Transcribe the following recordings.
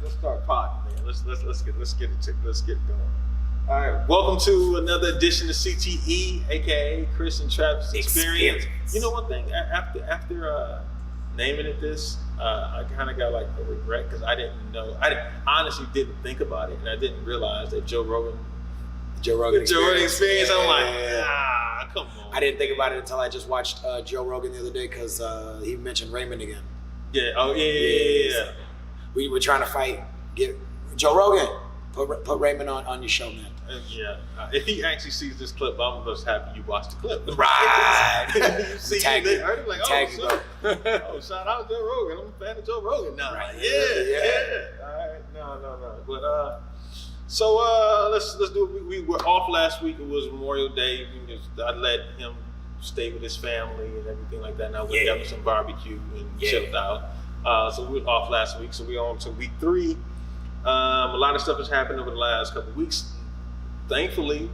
let's start potting, man. Let's get it going. All right, welcome to another edition of CTE, aka Chris and Travis Experience. You know, one thing after naming it this, I kind of got like a regret because I honestly didn't think about it, and I didn't realize that Joe Rogan Experience. I'm like, come on. I didn't think about it until I just watched Joe Rogan the other day because he mentioned Raymond again. Yeah. Oh yeah. We were trying to fight. Get Joe Rogan. Put Raymond on your show, man. Yeah. If he actually sees this clip, I'm just happy you watched the clip. Right. Tag you. Like, tag shout out Joe Rogan. I'm a fan of Joe Rogan now. Right. Like, yeah. All right. No. But let's do it. We were off last week. It was Memorial Day. I let him stay with his family and everything like that. Now we got some barbecue and chilled out. So we were off last week. So we're on to week 3. A lot of stuff has happened over the last couple of weeks. Thankfully,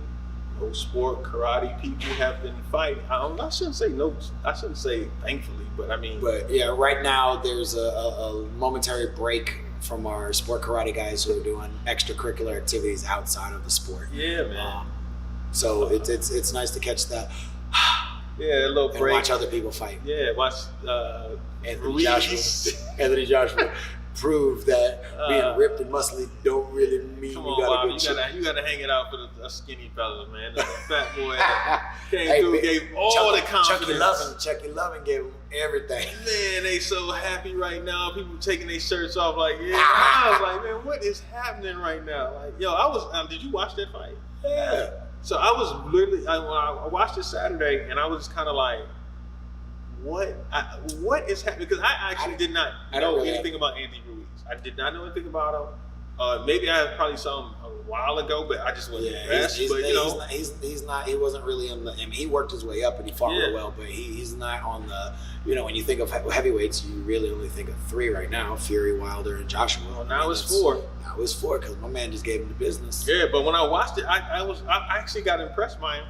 no sport, karate people have been fighting. I shouldn't say thankfully, but I mean. But yeah, right now there's a momentary break from our sport karate guys who are doing extracurricular activities outside of the sport. Yeah, man. So it's nice to catch that. Yeah, a little break. And watch other people fight. Yeah, watch Anthony Joshua prove that being ripped and muscly don't really mean you got a good chin. You gotta hang it out for the skinny fellas, man. The fat boy came through, gave all the confidence. Chucky Lovin gave him everything. Man, they so happy right now. People taking their shirts off, like, yeah. I was like, man, what is happening right now? Like, yo, I was. Did you watch that fight? Yeah. So I was literally. I watched it Saturday, and I was kind of like, what is happening? Because I actually did not know anything about Andy Ruiz. I did not know anything about him. Maybe I probably saw him a while ago, but I just wasn't impressed. He's not. He wasn't really on the. I mean, he worked his way up and he fought real well, but he's not on the. You know, when you think of heavyweights, you really only think of 3 right now: Fury, Wilder, and Joshua. Well, now it's 4. Now it's 4 because my man just gave him the business. Yeah, but when I watched it, I actually got impressed by him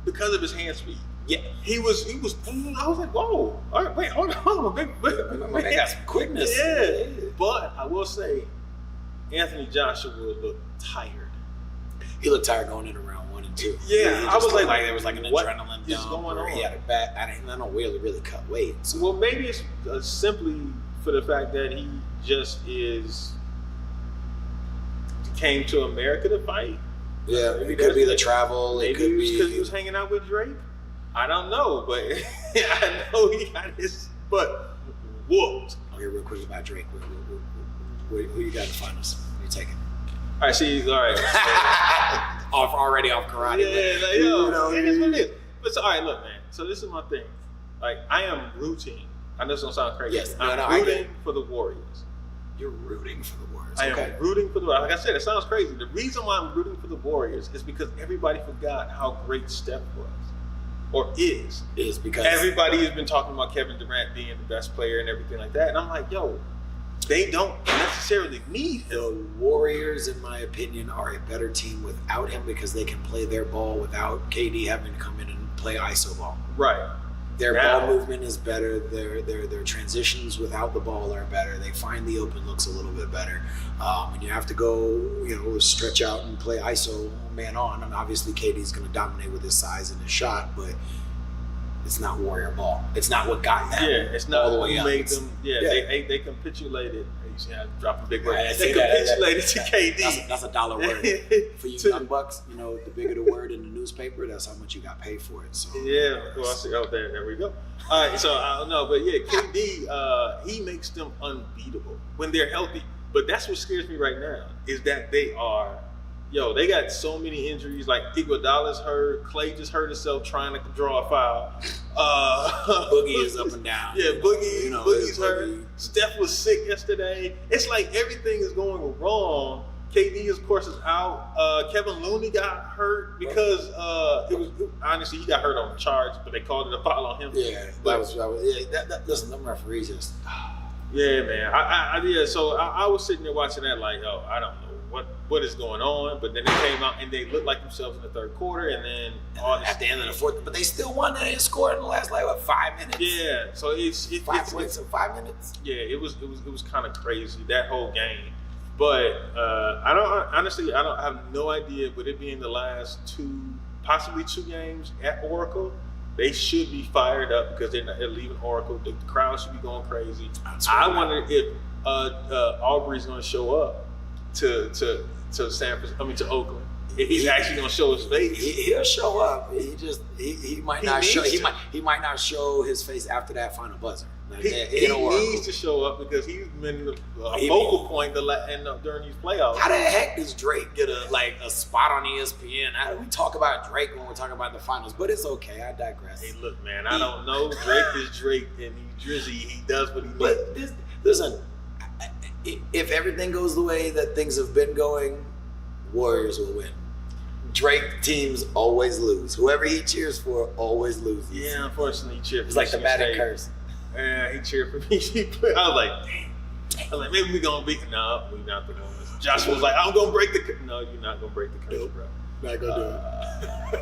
because of his hand speed. Yeah, he was. I was like, whoa! All right, wait, hold on, big. Man got some quickness. Yeah, but I will say, Anthony Joshua looked tired. He looked tired going into round 1 and 2. Yeah, I was like there was like an adrenaline dump. Going on? He had a bad. I don't really cut weight. So. Well, maybe it's simply for the fact that he just came to America to fight. Yeah, it could be the travel. Maybe it could be because he was hanging out with Drake. I don't know, but I know he got his butt whooped. Okay, real quick about Drake. Who you got to find us? Who you taking? All right. Already off karate. Yeah, it is what it is. But all right, look, man. So this is my thing. Like, I am rooting. I know this don't sound crazy. Yes, I'm rooting for the Warriors. You're rooting for the Warriors. I am rooting for the Warriors. Like I said, it sounds crazy. The reason why I'm rooting for the Warriors is because everybody forgot how great Steph was. Or is because everybody has been talking about Kevin Durant being the best player and everything like that. And I'm like, yo, they don't necessarily need him. The Warriors, in my opinion, are a better team without him because they can play their ball without KD having to come in and play ISO ball. Right. Their ball movement is better. Their transitions without the ball are better. They find the open looks a little bit better. When you have to go, stretch out and play ISO man on, and obviously KD's going to dominate with his size and his shot, but it's not Warrior ball. It's not what got them. Yeah, it's not all the what way made them. Yeah, they capitulated. You see, I dropped a big word. They capitulated to KD. That's a dollar word for you young bucks. The bigger the word in the newspaper, that's how much you got paid for it. So yeah, well, I see. Oh, there we go. All right, so I don't know, but yeah, KD, he makes them unbeatable when they're healthy. But that's what scares me right now is that they got so many injuries. Like Iguodala's hurt, Clay just hurt himself trying to draw a foul. Boogie is up and down. Yeah, Boogie's hurt. Steph was sick yesterday. It's like everything is going wrong. KD, of course, is out. Kevin Looney got hurt because honestly, he got hurt on the charge, but they called it a foul on him. Yeah, listen, them referees just. Yeah, man. So I was sitting there watching that like, oh, I don't know what is going on. But then they came out and they looked like themselves in the third quarter, and then at the end of the fourth, but they still won. They scored in the last 5 minutes. Yeah, so it's 5 points in 5 minutes. Yeah, it was kind of crazy that whole game. But I have no idea. With it being the last possibly two games at Oracle, they should be fired up because they're leaving Oracle. The crowd should be going crazy. I wonder if Aubrey's going to show up to San Francisco. To Oakland. If he's actually going to show his face. He'll show up. He might not show. He might not show his face after that final buzzer. He needs to show up because he's been a focal point during these playoffs. How the heck does Drake get a spot on ESPN? We talk about Drake when we're talking about the finals, but it's okay. I digress. Hey, look, man, I don't know. Drake is Drake, and he's Drizzy. He does what he needs. But listen, if everything goes the way that things have been going, Warriors will win. Drake teams always lose. Whoever he cheers for always loses. Yeah, unfortunately, he cheered for It's like the Madden curse. Yeah, he cheered for me. I was like, damn. I was like, maybe we're going to beat. No, we're not the ones. Joshua was like, I'm going to break the curse. No, you're not going to break the curse, bro. Not going to do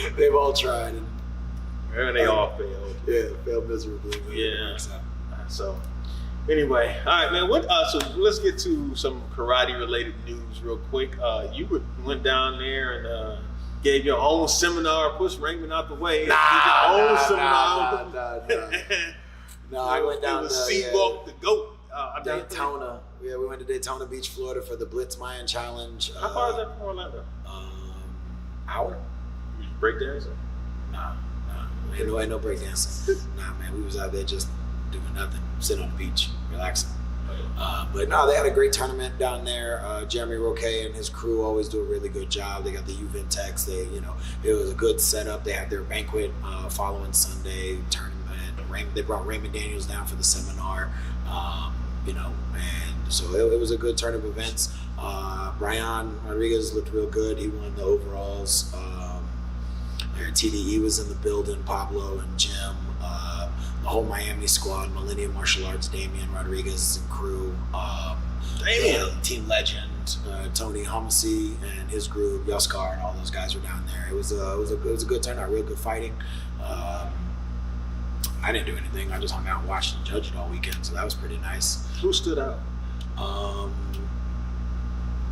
it. They've all tried. And they all failed. Yeah, failed miserably. Yeah. So, anyway, all right, man. So let's get to some karate-related news real quick. You went down there and gave your own seminar, pushed Raymond out the way. Nah, I went down to Seawalk the GOAT. Daytona. Yeah, we went to Daytona Beach, Florida for the Blitz Mayan Challenge. How far is that from Orlando? Hour. Breakdancing? Nah. Ain't no breakdancing. Nah, man, we was out there just doing nothing, sitting on the beach, relaxing. But no, they had a great tournament down there. Jeremy Roque and his crew always do a really good job. They got the EventX. It was a good setup. They had their banquet following Sunday tournament. They brought Raymond Daniels down for the seminar. And so it was a good turn of events. Brian Rodriguez looked real good. He won the overalls. Their TDE was in the building. Pablo and Jim. The whole Miami squad, Millennium Martial Arts, Damian Rodriguez and crew, Team Legend, Tony Homasi and his group, Yoskar and all those guys were down there. It was a good turnout, real good fighting. I didn't do anything. I just hung out and watched and judged all weekend, so that was pretty nice. Who stood out?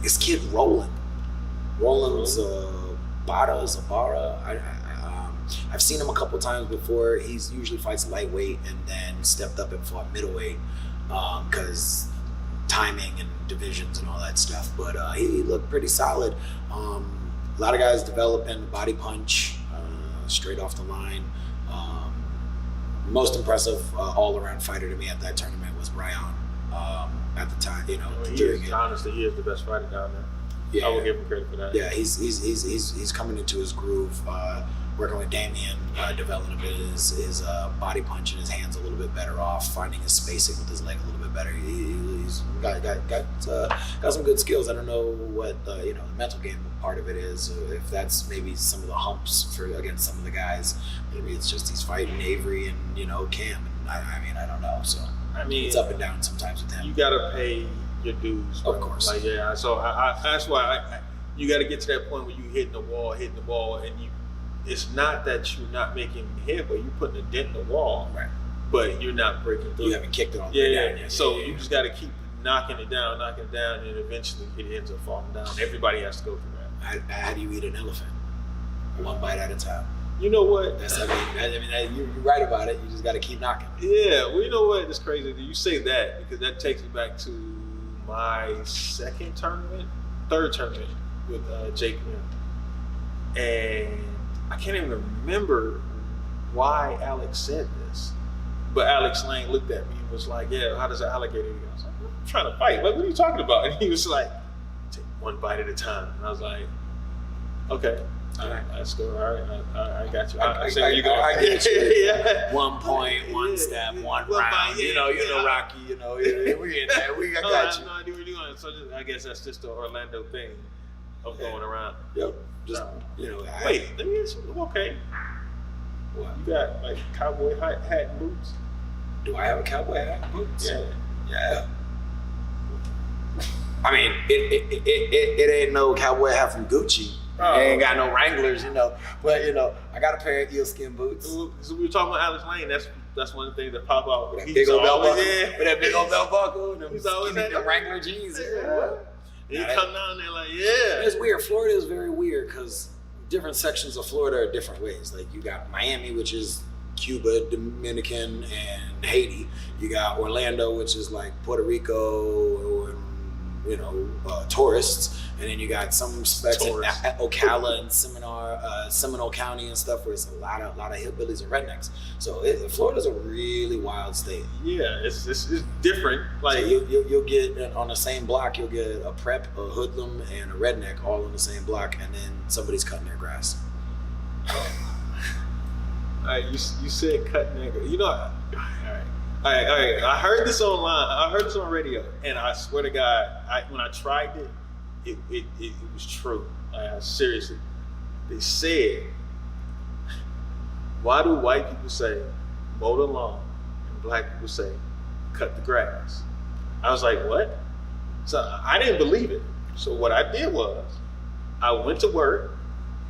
This kid Roland. Roland's Zabara. I've seen him a couple times before. He's usually fights lightweight and then stepped up and fought middleweight because timing and divisions and all that stuff. But he looked pretty solid. A lot of guys developing body punch straight off the line. Most impressive all-around fighter to me at that tournament was Brian at the time. Honestly, he is the best fighter down there. Yeah, I will give him credit for that. Yeah, he's coming into his groove. Working with Damian, developing a bit of his body punch and his hands a little bit better off, finding his spacing with his leg a little bit better. He's got some good skills. I don't know what the mental game part of it is. If that's maybe some of the humps against some of the guys. Maybe it's just he's fighting Avery and Cam. And I don't know. So it's up and down sometimes with him. You gotta pay your dues, of course. So that's why you got to get to that point where you hitting the wall, and it's not that you're not making headway. You're putting a dent in the wall, right? But you're not breaking through. You haven't kicked it on the way down yet. So you just got to keep knocking it down, and eventually it ends up falling down. Everybody has to go through that. How do you eat an elephant? One bite at a time. You know what? You're right about it. You just got to keep knocking. Yeah. Well, you know what? It's crazy that you say that because that takes me back to my third tournament with Jake Lim. And I can't even remember why Alex said this, but Alex Lane looked at me and was like, "Yeah, how does an alligator eat?" I was like, "I'm trying to fight. What are you talking about?" And he was like, "Take one bite at a time." And I was like, "Okay, all right, let's go. All right, I got you. I see where you go. I get you. Yeah. 1 point, one step, one round. You know, Rocky. We in there. I got you. No idea what you're doing. So I guess that's just the Orlando thing of going around. Yep. Wait, let me ask you. Okay. What? You got like cowboy hat and boots? Do I have a cowboy hat and boots? Yeah. I mean, it ain't no cowboy hat from Gucci. Oh. It ain't got no Wranglers, But I got a pair of eelskin boots. So we were talking about Alex Lane. That's one of the things that pop out. With that big old belt buckle. With that big old belt buckle. He's always had the Wrangler jeans. He come down there like, yeah. It's weird. Florida is very weird because different sections of Florida are different ways. Like you got Miami, which is Cuba, Dominican, and Haiti. You got Orlando, which is like Puerto Rico, and tourists. And then you got some specs in Ocala and Seminole County and stuff where it's a lot of hillbillies and rednecks. So Florida's a really wild state. Yeah, it's different. Like so you'll get on the same block, you'll get a prep, a hoodlum, and a redneck all on the same block, and then somebody's cutting their grass. All right, you said cutting their grass. All right. I heard this online. I heard this on radio, and I swear to God, when I tried it. It was true. Seriously, they said, why do white people say mow the lawn and black people say cut the grass? I was like, what? So I didn't believe it. So what I did was I went to work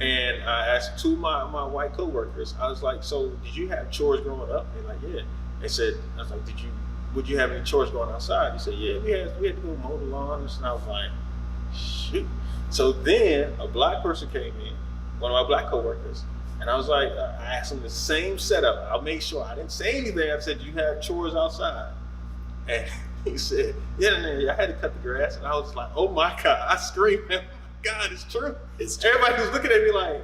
and I asked two of my white coworkers. I was like, so did you have chores growing up? They're like, yeah. They said, I was like, would you have any chores going outside? He said, yeah, we had to go mow the lawn. And I was like, shoot. So then a black person came in, one of my black coworkers, and I was like, I asked him the same setup. I'll make sure I didn't say anything. I said, you have chores outside? And he said, yeah, I had to cut the grass. And I was like, oh my God. I screamed, oh my God, it's true. Everybody was looking at me like,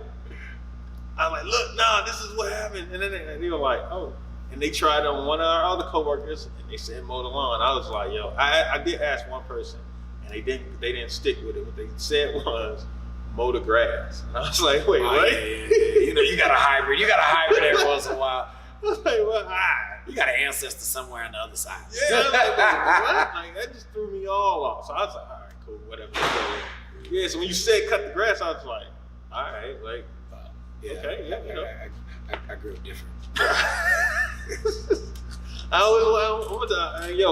I'm like, look, nah, this is what happened. And then they were like, oh. And they tried on one of our other coworkers, and they said mow the lawn. I was like, yo, I did ask one person. And they didn't stick with it. What they said was mow the grass. And I was like, wait, what? Yeah. You got a hybrid. You got a hybrid every once in a while. I was like, what? You got an ancestor somewhere on the other side. Yeah, I was like, what? Like, that just threw me all off. So I was like, all right, cool, whatever. Yeah, so when you said cut the grass, I was like, all right, like, okay, yeah, I grew up different.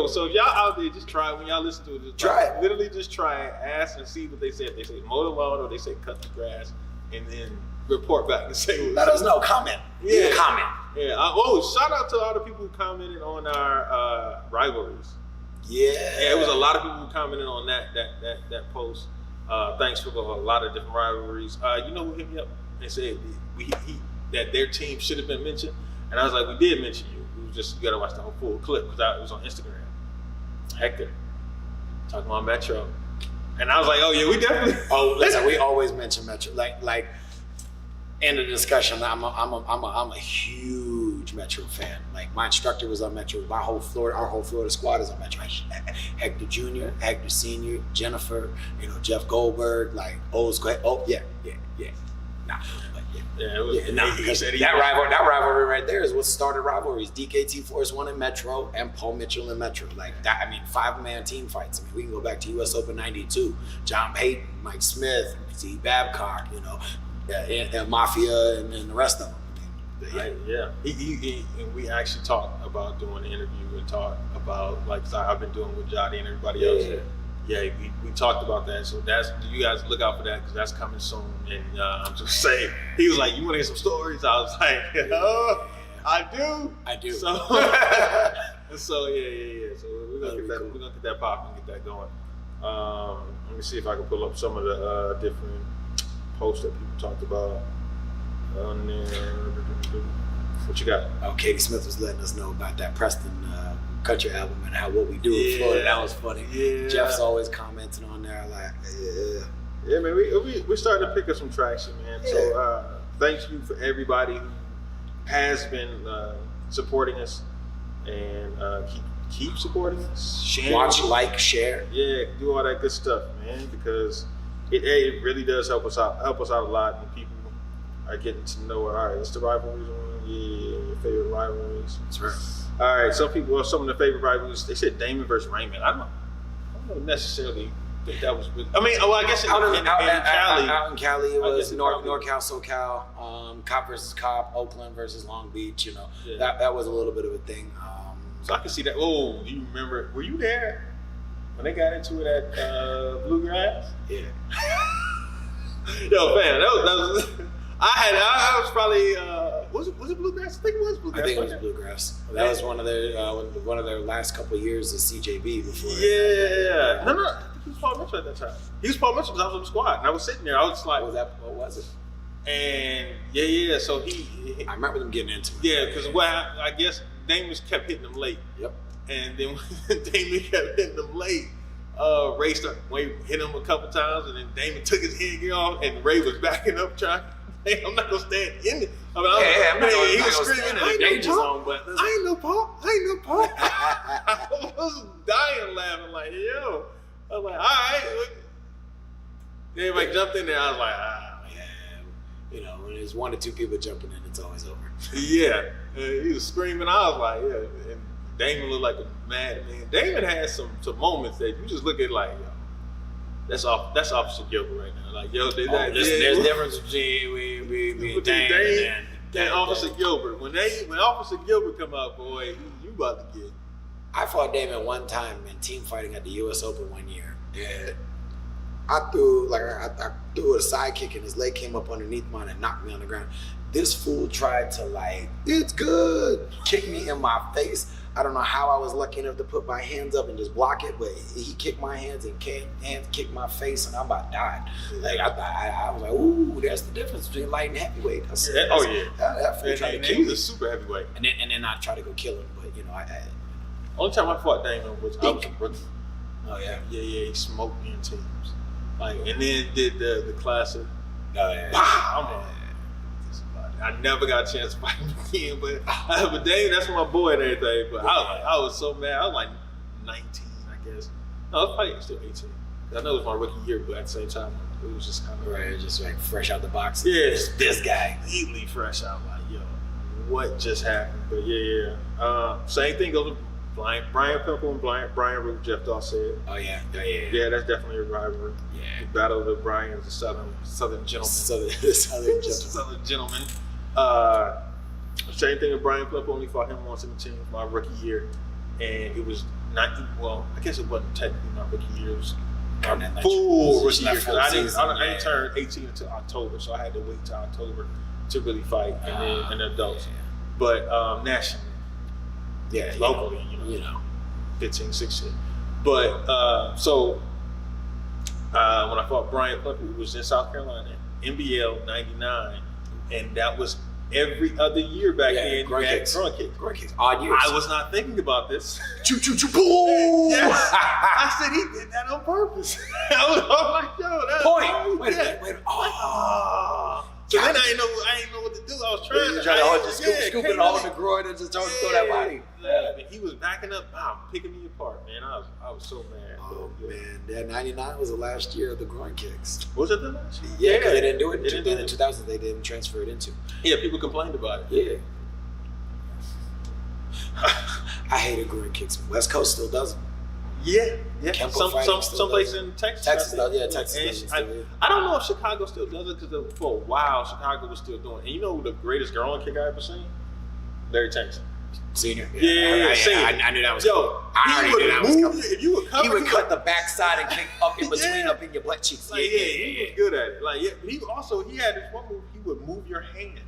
So if y'all out there, just try it. When y'all listen to it, just try it. Literally just try it. Ask and see what they say. If they say mow the lawn or they say cut the grass, and then report back and say let us know. Comment. Yeah, comment. Yeah. Shout out to all the people who commented on our rivalries. Yeah. It was a lot of people who commented on that post. Thanks for a lot of different rivalries. You know who hit me up and said that their team should have been mentioned, and I was like, we did mention you. You gotta watch the whole full clip because it was on Instagram. Hector talking about Metro, and I was like, oh yeah, we definitely. Oh, listen, we always mention Metro. Like in the discussion, I'm a huge Metro fan. Like my instructor was on Metro. Our whole Florida squad is on Metro. Hector Jr., Hector Sr., Jennifer, Jeff Goldberg, like old school. Oh yeah. Nah. Yeah, it was. Yeah, because that rivalry right there is what started rivalries. DKT Force 1 in Metro and Paul Mitchell in Metro. Like that, 5-man team fights. We can go back to US Open 92. John Payton, Mike Smith, Steve Babcock, and Mafia and the rest of them. Yeah. He and we actually talked about doing an interview and talk about like I've been doing with Jody and everybody else. Yeah, we talked about that. So you guys look out for that because that's coming soon. And I'm just saying, he was like, "You want to hear some stories?" I was like, "Oh, I do." So, so yeah. So we're gonna get that. Cool. We're gonna get that popping, get that going. Let me see if I can pull up some of the different posts that people talked about on there. What you got? Oh, Katie Smith was letting us know about that Preston country album and what we do in Florida. That was funny. Yeah. Jeff's always commenting on there like, yeah, man. We're starting to pick up some traction, man. Yeah. So thank you for everybody who has been supporting us and keep supporting us. Share, watch, like, share. Yeah, do all that good stuff, man. Because it really does help us out a lot, and people are getting to know. All right, it's the rivalries one. Yeah, your favorite rivalries. That's right. All right, some of the favorite rivalries. They said Damon versus Raymond. I don't necessarily think that was. I guess out in Cali. Out in Cali, it was NorCal, SoCal, Cop versus Cop, Oakland versus Long Beach. That was a little bit of a thing. So I can see that. Oh, do you remember? Were you there when they got into it at Bluegrass? Yeah. Yo, man, that was I was probably was it Bluegrass? I think it was Bluegrass. I think it was Bluegrass. That was one of their last couple of years of CJB before. Yeah. No. I think he was Paul Mitchell at that time. He was Paul Mitchell because I was on the squad, and I was sitting there. I was like, what was it? And yeah. So he I remember them getting into it. Yeah, because I guess Damian kept hitting them late. Yep. And then when Damian kept hitting them late, Ray hit him a couple times, and then Damian took his headgear off, and Ray was backing up trying. Hey, I'm not gonna stand in it. I mean, he was screaming in the danger zone, but I ain't no Paul. I was dying laughing like, yo. I was like, all right. Then everybody jumped in there. I was like, yeah. When there's one or two people jumping in, it's always over. Yeah. He was screaming. I was like, yeah. And Damian looked like a madman. Damian had some moments that you just look at like, yo, that's Officer Gilbert right now. Like, yo, there's a difference between Damian and Officer Gilbert. When Officer Gilbert come out, boy, you about to get. I fought Damian one time in team fighting at the U.S. Open one year. Yeah. I threw a side kick and his leg came up underneath mine and knocked me on the ground. This fool tried to it's good, kick me in my face. I don't know how I was lucky enough to put my hands up and just block it, but he kicked my hands and kicked my face, and I about died. I was like, ooh, that's the difference between light and heavyweight. That fool tried to kill me. He was a super heavyweight. And then I tried to go kill him, but only time I fought Damian was I was a rookie. Oh yeah. Yeah, he smoked me in teams. And then did the classic. Oh yeah. Pow! I never got a chance to fight him again, but Damian, that's my boy and everything. But I was so mad. I was like 19, I guess. No, I was probably still 18. I know it was my rookie year, but at the same time, it was just kind of just like fresh out the box. Yeah, this guy completely fresh out. Like, yo, what just happened? But yeah. Same thing goes with Brian Pimple and Brian Root, Jeff Dawson. Oh yeah. Yeah, that's definitely a rivalry. Yeah. The battle of the Brian's, the Southern gentleman. Southern gentleman. Same thing with Brian Pimple. Only fought him once in the team my rookie year, and it was not. Well, I guess it wasn't technically my rookie year. It was full rookie year. I didn't turn 18 until October, so I had to wait till October to really fight, and then adults. Yeah. But nationally. Yeah, locally, 15, 16. But so when I fought Brian Pimple, it was in South Carolina, NBL 99, and that was every other year back then. Grunt kicks. Odd years. I was not thinking about this. Choo, boom! Yes. I said he did that on purpose. I was like, yo, that's point. Wait a minute. Oh. So then I didn't know what to do. I was trying to scoop it all in the groin and just throw that body. Yeah, he was backing up, picking me apart, man. I was so mad. Oh man, that 99 was the last year of the groin kicks. Was it the last year? Yeah, because they didn't do it in 2000. They didn't transfer it into. Yeah, people complained about it. Yeah. I hated groin kicks. West Coast still does them. Yeah. Some place in Texas. Texas does. I don't know if Chicago still does it because for a while Chicago was still doing it. And you know the greatest groin kick I ever seen? Larry Tanks. Senior. Yeah, I knew that was cool. He would cut the backside and kick up in between, up in your butt cheeks. He was good at it. He had this one move. He would move your hand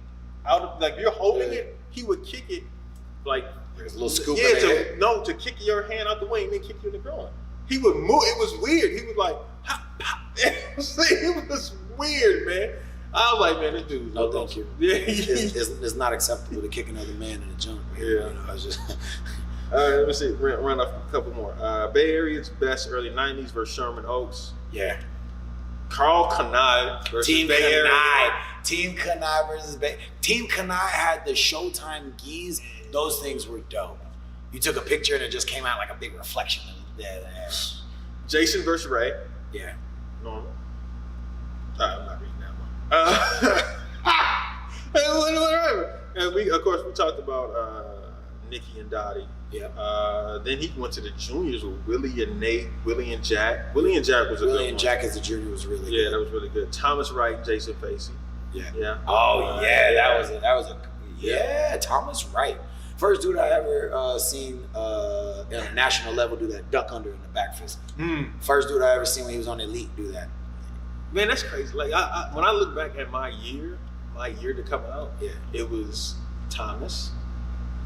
out of you're holding it. He would kick it there's a little scoop. To kick your hand out the way and then kick you in the groin. He would move. It was weird. He was like, pop, pop. It was weird, man. I was like, man, this dude. No, thank you. Yeah, it's not acceptable to kick another man in the junk. Yeah, I was just. All right, let me see. Run off a couple more. Bay Area's best early '90s versus Sherman Oaks. Yeah. Carl Kanai versus Team Bay Area. Team Kanai versus Bay. Team Kanai had the Showtime geese. Those things were dope. You took a picture and it just came out like a big reflection. Jason versus Ray. Yeah. Normal. I'm not reading that one. Whatever. And we talked about Nikki and Dottie. Yeah. Then he went to the juniors with Willie and Nate, Willie and Jack. Willie and Jack was a good one. Willie and Jack as a junior was really good. Yeah, that was really good. Thomas Wright, Jason Facey. Yeah. Yeah. Oh yeah, that was a Thomas Wright. First dude I ever seen on a national level do that duck under in the back fist. First dude I ever seen when he was on Elite do that. Man, that's crazy. Like when I look back at my year to come out, it was Thomas,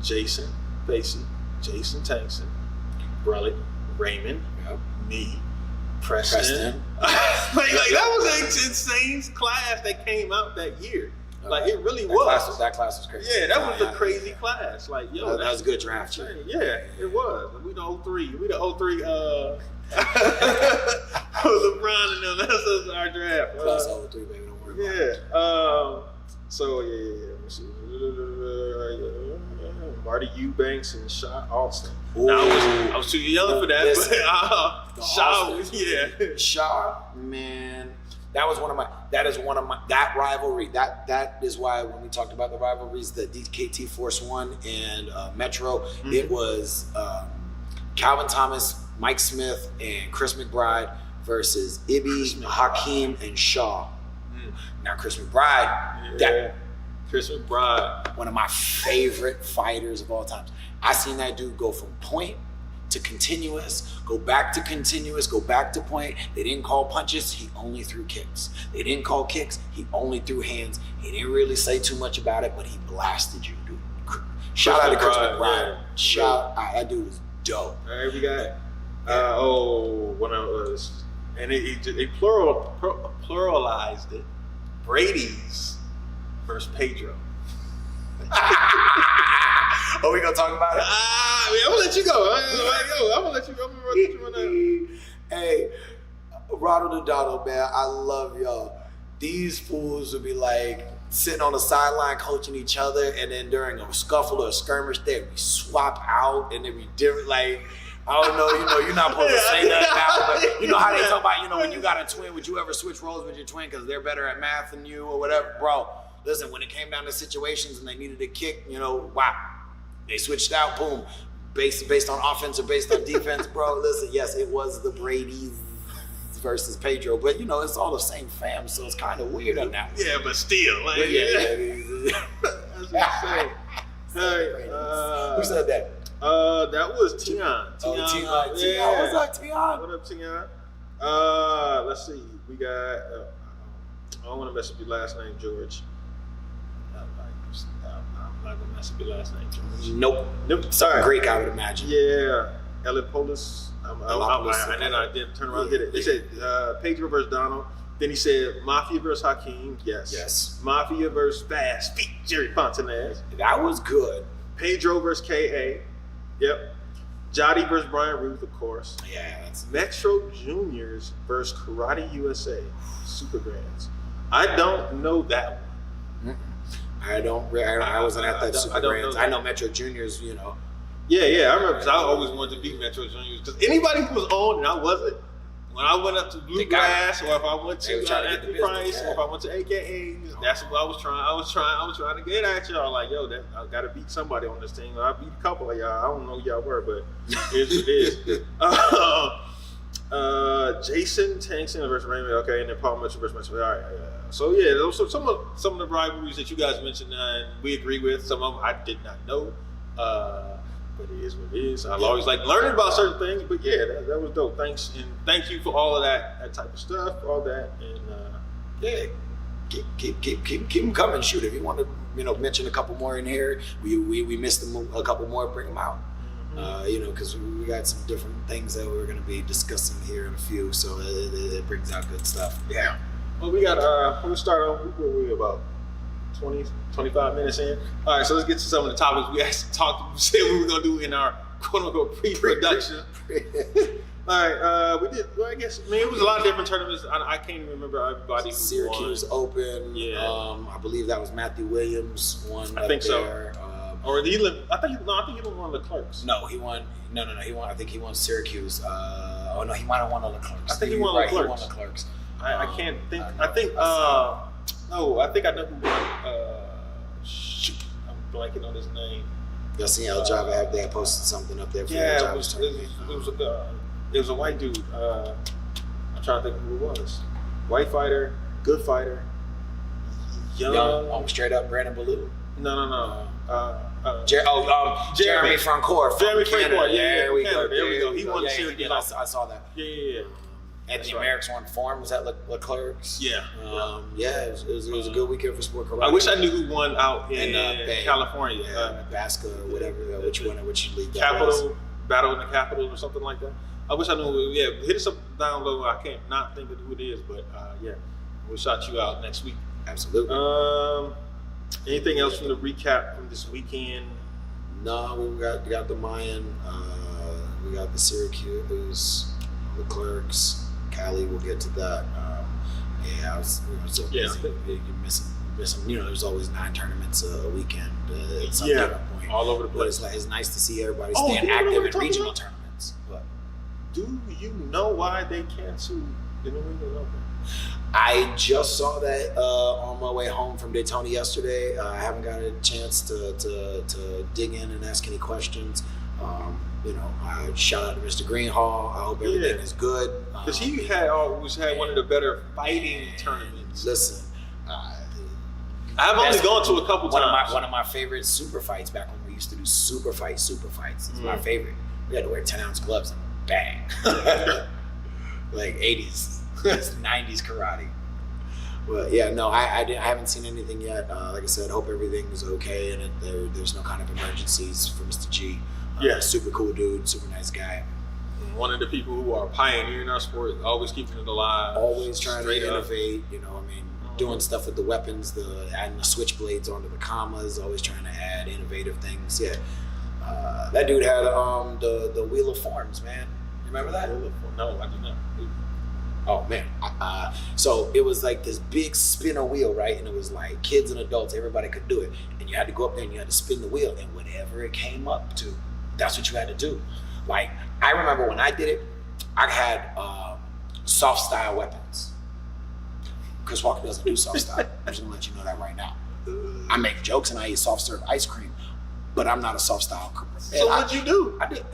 Jason Facey, Jason Tankson, Relic, Raymond, me, Preston. like that was an insane class that came out that year. Like it really was. That class was crazy. Yeah, that was a crazy class. Like yo, that was a good draft. Yeah, it was. We the 03. We the 03. LeBron and them. That's our draft. Class 03, baby. Don't worry about it. So let me see. Marty Eubanks and Shaw Austin. Now, I was too young for that, but Shaw was Shaw, man. That is one of my that rivalry. That is why when we talked about the rivalries, the DKT Force One and Metro, it was Calvin Thomas, Mike Smith, and Chris McBride versus Ibby, Hakeem, and Shaw. Now Chris McBride, Chris McBride, one of my favorite fighters of all time. I seen that dude go from point to continuous, go back to continuous, go back to point. They didn't call punches, he only threw kicks. They didn't call kicks, he only threw hands. He didn't really say too much about it, but he blasted you, dude. Shout out to Chris McBride. That dude was dope. All right, we got one of us, and they pluralized it. Brady's versus Pedro. Oh, we gonna talk about it? I'm gonna let you go. I'm gonna let you go. Hey, Ronald and Donald, man, I love y'all. These fools would be like sitting on the sideline coaching each other, and then during a scuffle or a skirmish, they'd be swap out, and they'd be different. Like, I don't know, you're not supposed to say that now, but you know how they talk about, when you got a twin, would you ever switch roles with your twin because they're better at math than you or whatever? Bro, listen, when it came down to situations and they needed a kick, wow, they switched out, boom, based on offense or based on defense, bro. Listen, yes, it was the Brady's versus Pedro, but it's all the same fam, so it's kind of weird on that one. Yeah, but still, like, that's what I'm saying. Who said that? That was Tion. Tion. What's up, Tion? What up, Tion? Let's see. We got. I don't want to mess up your last name, George. I'm not gonna mess up your last name, George. Nope. Sorry. Greek, I would imagine. Yeah, Elipolis. And then I did turn around and did it. They said Pedro versus Donald. Then he said Mafia versus Hakeem. Yes. Mafia versus Fast Feet, Jerry Fontanez. That was good. Pedro versus KA. Yep. Jotty versus Brian Ruth, of course. Yeah. Metro Juniors versus Karate USA. Super Grands. I don't know that one. I wasn't at that Super Grands. I know Metro Juniors, Yeah, I remember because I always wanted to beat Metro Juniors. Because anybody who was on and I wasn't, when I went up to Bluegrass, or if I went to Anthony Price, or if I went to AKAs, that's what I was trying. I was trying to get at y'all. Like, yo, I got to beat somebody on this team. I beat a couple of y'all. I don't know who y'all were, but here's what it is. Jason Tankson versus Raymond. Okay, and then Paul Mitchell versus Mitchell. All right. So yeah, those are some of the rivalries that you guys mentioned, and we agree with. Some of them I did not know. But it is what it is. I've always liked learning about certain things, but yeah, that was dope. Thanks, and thank you for all of that type of stuff, all that, and keep them coming. Shoot, if you want to, mention a couple more in here, we missed a couple more, bring them out. Because we got some different things that we're going to be discussing here in a few, so it brings out good stuff. Yeah. Well, we got. We'll start on. What were we about? 20, 25 minutes in. All right, so let's get to some of the topics we actually said we were going to do in our quote-unquote pre-production. All right, we did, well, it was a lot of different tournaments. I can't even remember everybody who Syracuse won. Open. Yeah. I believe that was Matthew Williams won. I think so. Or I think he won Leclerc's. No, he won. No, he won. I think he won Syracuse. He might have won Leclerc's. I think he won Leclerc's. He won Leclerc's. I can't think. I think I know who won. Shoot, I'm blanking on his name. Y'all seen El Java they had posted something up there for El Java's tournament. It was a white dude. I'm trying to think who it was. White fighter, good fighter, young. Straight up Brandon Ballou. No. Jeremy Francoeur. Jeremy Francoeur. There we go. There we go. He won the series. I saw that. Yeah. Anthony Merrick's won form. Was that Leclerc's? Yeah. It was a good weekend for sport karate. I wish I knew who won out in California. Nebraska or whatever. Which league? Capital Battle in the Capital or something like that. I wish I knew. Yeah, hit us up down low. I can't not think of who it is, but we'll shout you out next week. Absolutely. Anything else from the recap from this weekend? No, we got the Mayan. We got the Syracuse, the Clerks. Cali, we'll get to that. I was so busy. You're missing. There's always 9 tournaments a weekend at some given point. All over the place. But it's nice to see everybody staying active in regional tournaments. But do you know why they canceled the New England Open? I just saw that on my way home from Daytona yesterday. I haven't got a chance to dig in and ask any questions. I shout out to Mr. Greenhall. I hope everything is good. Because he always had one of the better fighting tournaments. Listen, I've only gone to a couple times. One of my favorite super fights back when we used to do super fights. It's my favorite. We had to wear 10-ounce gloves and bang. Like 80s, 90s karate. But I haven't seen anything yet. Like I said, hope everything is okay and there's no kind of emergencies for Mr. G. Super cool dude, super nice guy. One of the people who are pioneering our sport, always keeping it alive. Always trying to innovate, doing stuff with the weapons, adding the switchblades onto the commas, always trying to add innovative things. Yeah. That dude had the Wheel of Forms, man. You remember that? No, I do not. Oh man. So it was like this big spinner wheel, right? And it was like kids and adults, everybody could do it. And you had to go up there and you had to spin the wheel, and whatever it came up to, that's what you had to do. Like, I remember when I did it, I had soft style weapons. Chris Walker doesn't do soft style. I'm just gonna let you know that right now. I make jokes and I eat soft serve ice cream, but I'm not a soft style. So what'd you do? I did.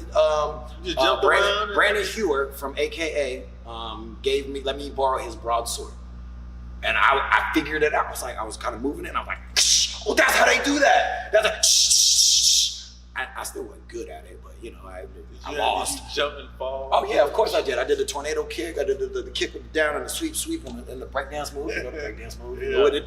You jumped around. Brandon Hewer from AKA let me borrow his broadsword, and I figured it out. I was kind of moving it, and I'm like, oh, that's how they do that. That's like, I still wasn't good at it, but I lost. Did you jump and fall? Oh yeah, of course I did. I did the tornado kick. I did the kick with the down and the sweep and the breakdance move. With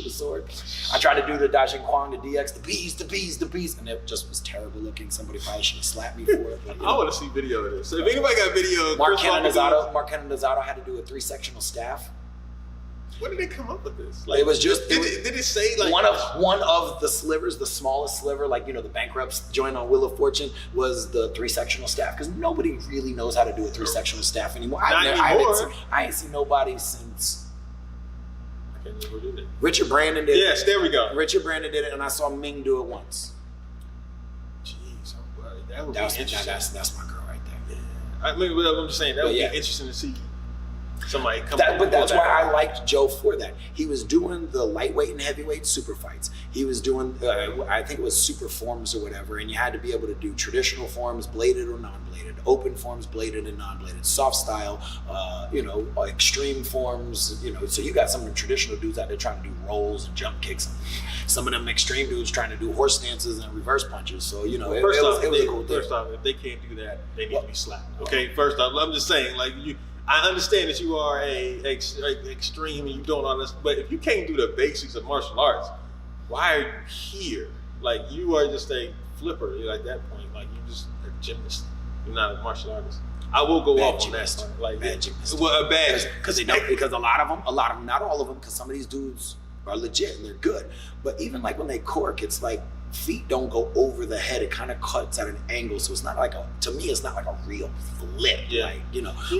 the sword. I tried to do the Dajin Kwang, the DX, the bees, and it just was terrible looking. Somebody probably should have slapped me for it. But, I want to see video of this. So if anybody got video, Mark Canonizato had to do a 3-sectional staff. When did they come up with this? It was just did it say like one of the slivers, the smallest sliver, like the bankrupt's joint on Wheel of Fortune was the 3-sectional staff, because nobody really knows how to do a 3-sectional staff anymore. I ain't seen nobody since. I can't remember who did it. Richard Brandon did it. Yes, there we go. Richard Brandon did it, and I saw Ming do it once. Jeez, that would be interesting. That's my girl right there. Yeah. I'm just saying that would be interesting to see. Somebody come but that's why I liked Joe for that. He was doing the lightweight and heavyweight super fights. He was doing, I think it was super forms or whatever, and you had to be able to do traditional forms, bladed or non-bladed, open forms, bladed and non-bladed, soft style, extreme forms, So you got some of the traditional dudes out there trying to do rolls and jump kicks. Some of them extreme dudes trying to do horse stances and reverse punches. So, it was a cool thing. First off, if they can't do that, they need to be slapped. Okay, first off, I'm just saying, I understand that you are a extreme and you're doing all this, but if you can't do the basics of martial arts, why are you here? Like, you are just a flipper. You're at that point, like, you're just a gymnast. You're not a martial artist. I will go off on that part. Like, bad gymnast. Well, a bad because a lot of them, not all of them, because some of these dudes are legit and they're good. But even like when they cork, it's like feet don't go over the head. It kind of cuts at an angle, so it's not like to me, it's not like a real flip. Yeah.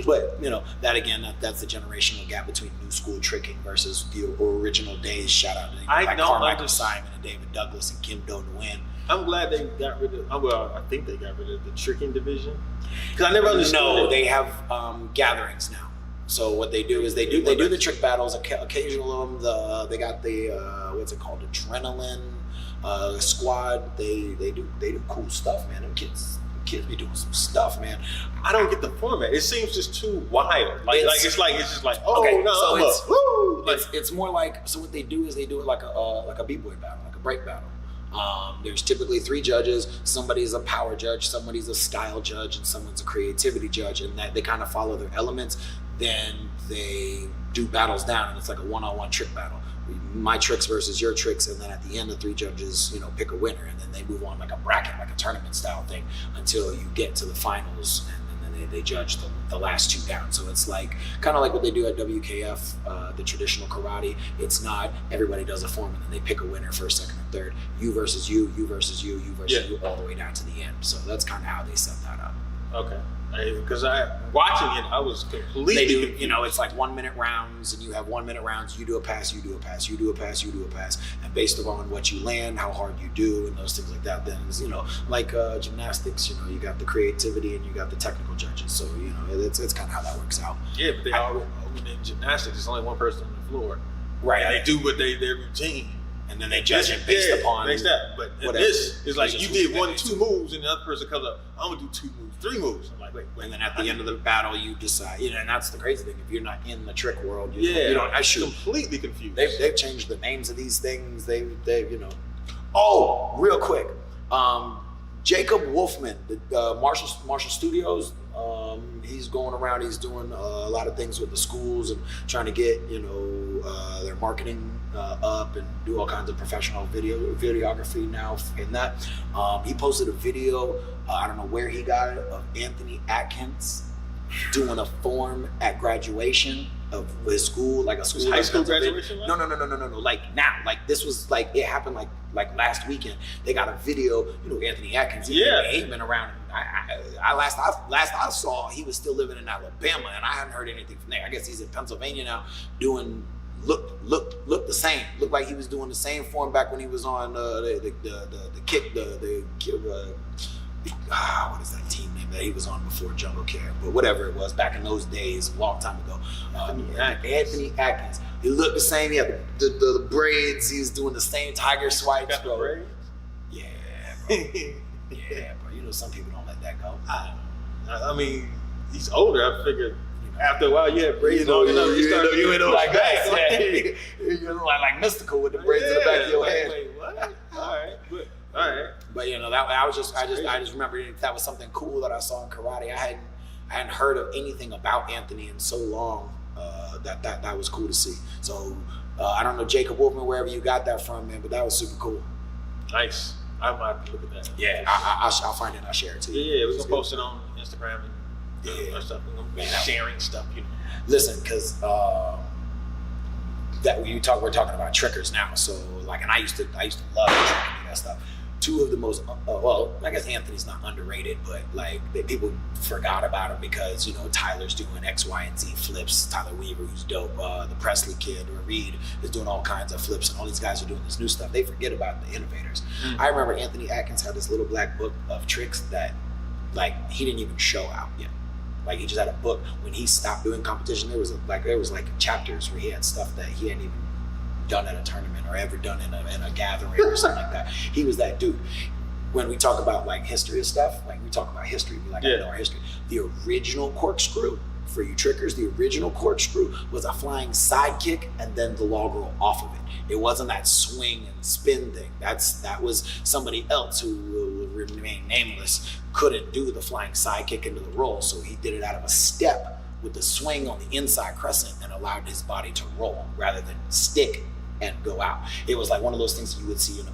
But that again, that's the generational gap between new school tricking versus the original days. Shout out to Carmichael Simon and David Douglas and Kim Do Nguyen. I'm glad they got rid of. Well, I think they got rid of the tricking division because I never understood. No, they have gatherings now. So what they do is they do the trick battles. Occasional of them, they got the what's it called, adrenaline squad. They do cool stuff, man. Them kids be doing some stuff, man. I don't get the format. It seems just too wild. It's just like it's more like, so what they do is they do it like a b-boy battle, like a break battle. There's typically 3 judges. Somebody's a power judge, somebody's a style judge, and someone's a creativity judge, and that they kind of follow their elements. Then they do battles down, and it's like a one-on-one trick battle. My tricks versus your tricks, and then at the end, the 3 judges, pick a winner, and then they move on like a bracket, like a tournament style thing, until you get to the finals, and then they judge the last 2 down. So it's like kind of like what they do at WKF, the traditional karate. It's not everybody does a form and then they pick a winner first, second, or third. You versus you, you versus you, you versus you, all the way down to the end. So that's kind of how they set that up. Okay. Because watching it, I was completely they do, confused. it's like 1 minute rounds, and you have 1 minute rounds. You do a pass, you do a pass, you do a pass, you do a pass, and based upon what you land, how hard you do, and those things like that. Then like gymnastics, you got the creativity and you got the technical judges. So it's kind of how that works out. Yeah, but they all in gymnastics, there's only one person on the floor, right? And they do what their routine. And then they judge it based upon that. But whatever. This is like you did 1, 2 moves, and the other person comes up, I'm gonna do 2 moves, 3 moves. I'm like, wait. And then at the end of the battle, you decide. And that's the crazy thing. If you're not in the trick world, you don't. I shoot completely confused. They've changed the names of these things. They Oh, real quick, Jacob Wolfman, the Marshall Studios. He's going around. He's doing a lot of things with the schools and trying to get their marketing up and do all kinds of professional videography now. In that, he posted a video. I don't know where he got it, of Anthony Atkins doing a form at graduation of his school, like a school, high school graduation. No. Like now, like this was like it happened like last weekend. They got a video. Anthony Atkins. He's been around. I last I saw, he was still living in Alabama, and I hadn't heard anything from there. I guess he's in Pennsylvania now, doing look the same. Looked like he was doing the same form back when he was on the kick what is that team name that he was on before Jungle Care? But whatever it was, back in those days, a long time ago. Anthony Atkins. He looked the same. He had the braids. He was doing the same tiger swipes, bro. Braids? Yeah, bro. Yeah, bro. Some people don't let that go. I mean, he's older. I figured after a while, you have braids you start like that. You look like Mystical with the braids in the back of your head. Wait, what? All right. But I just remember that was something cool that I saw in karate. I hadn't heard of anything about Anthony in so long. That was cool to see. So I don't know, Jacob Wolfman, wherever you got that from, man, but that was super cool. Nice. I might have to look at that. Yeah, I'll find it. I'll share it to you. Yeah, we're gonna post it on Instagram and stuff. We're gonna be sharing stuff. Listen, because that we're talking about trickers now. So and I used to love tricking that stuff. 2 of the most I guess Anthony's not underrated, but people forgot about him because Tyler's doing X, Y, and Z flips. Tyler Weaver, who's dope. The Presley kid or Reed is doing all kinds of flips, and all these guys are doing this new stuff. They forget about the innovators. Mm-hmm. I remember Anthony Atkins had this little black book of tricks that he didn't even show out yet. He just had a book. When he stopped doing competition, there was chapters where he had stuff that he hadn't even done at a tournament or ever done in a gathering or something like that. He was that dude. When we talk about history of stuff, we talk about history, I know our history. The original corkscrew, for you trickers, the original corkscrew was a flying side kick and then the log roll off of it. It wasn't that swing and spin thing. That was somebody else who will remain nameless, couldn't do the flying side kick into the roll, so he did it out of a step with the swing on the inside crescent and allowed his body to roll rather than stick and go out. It was like one of those things you would see in a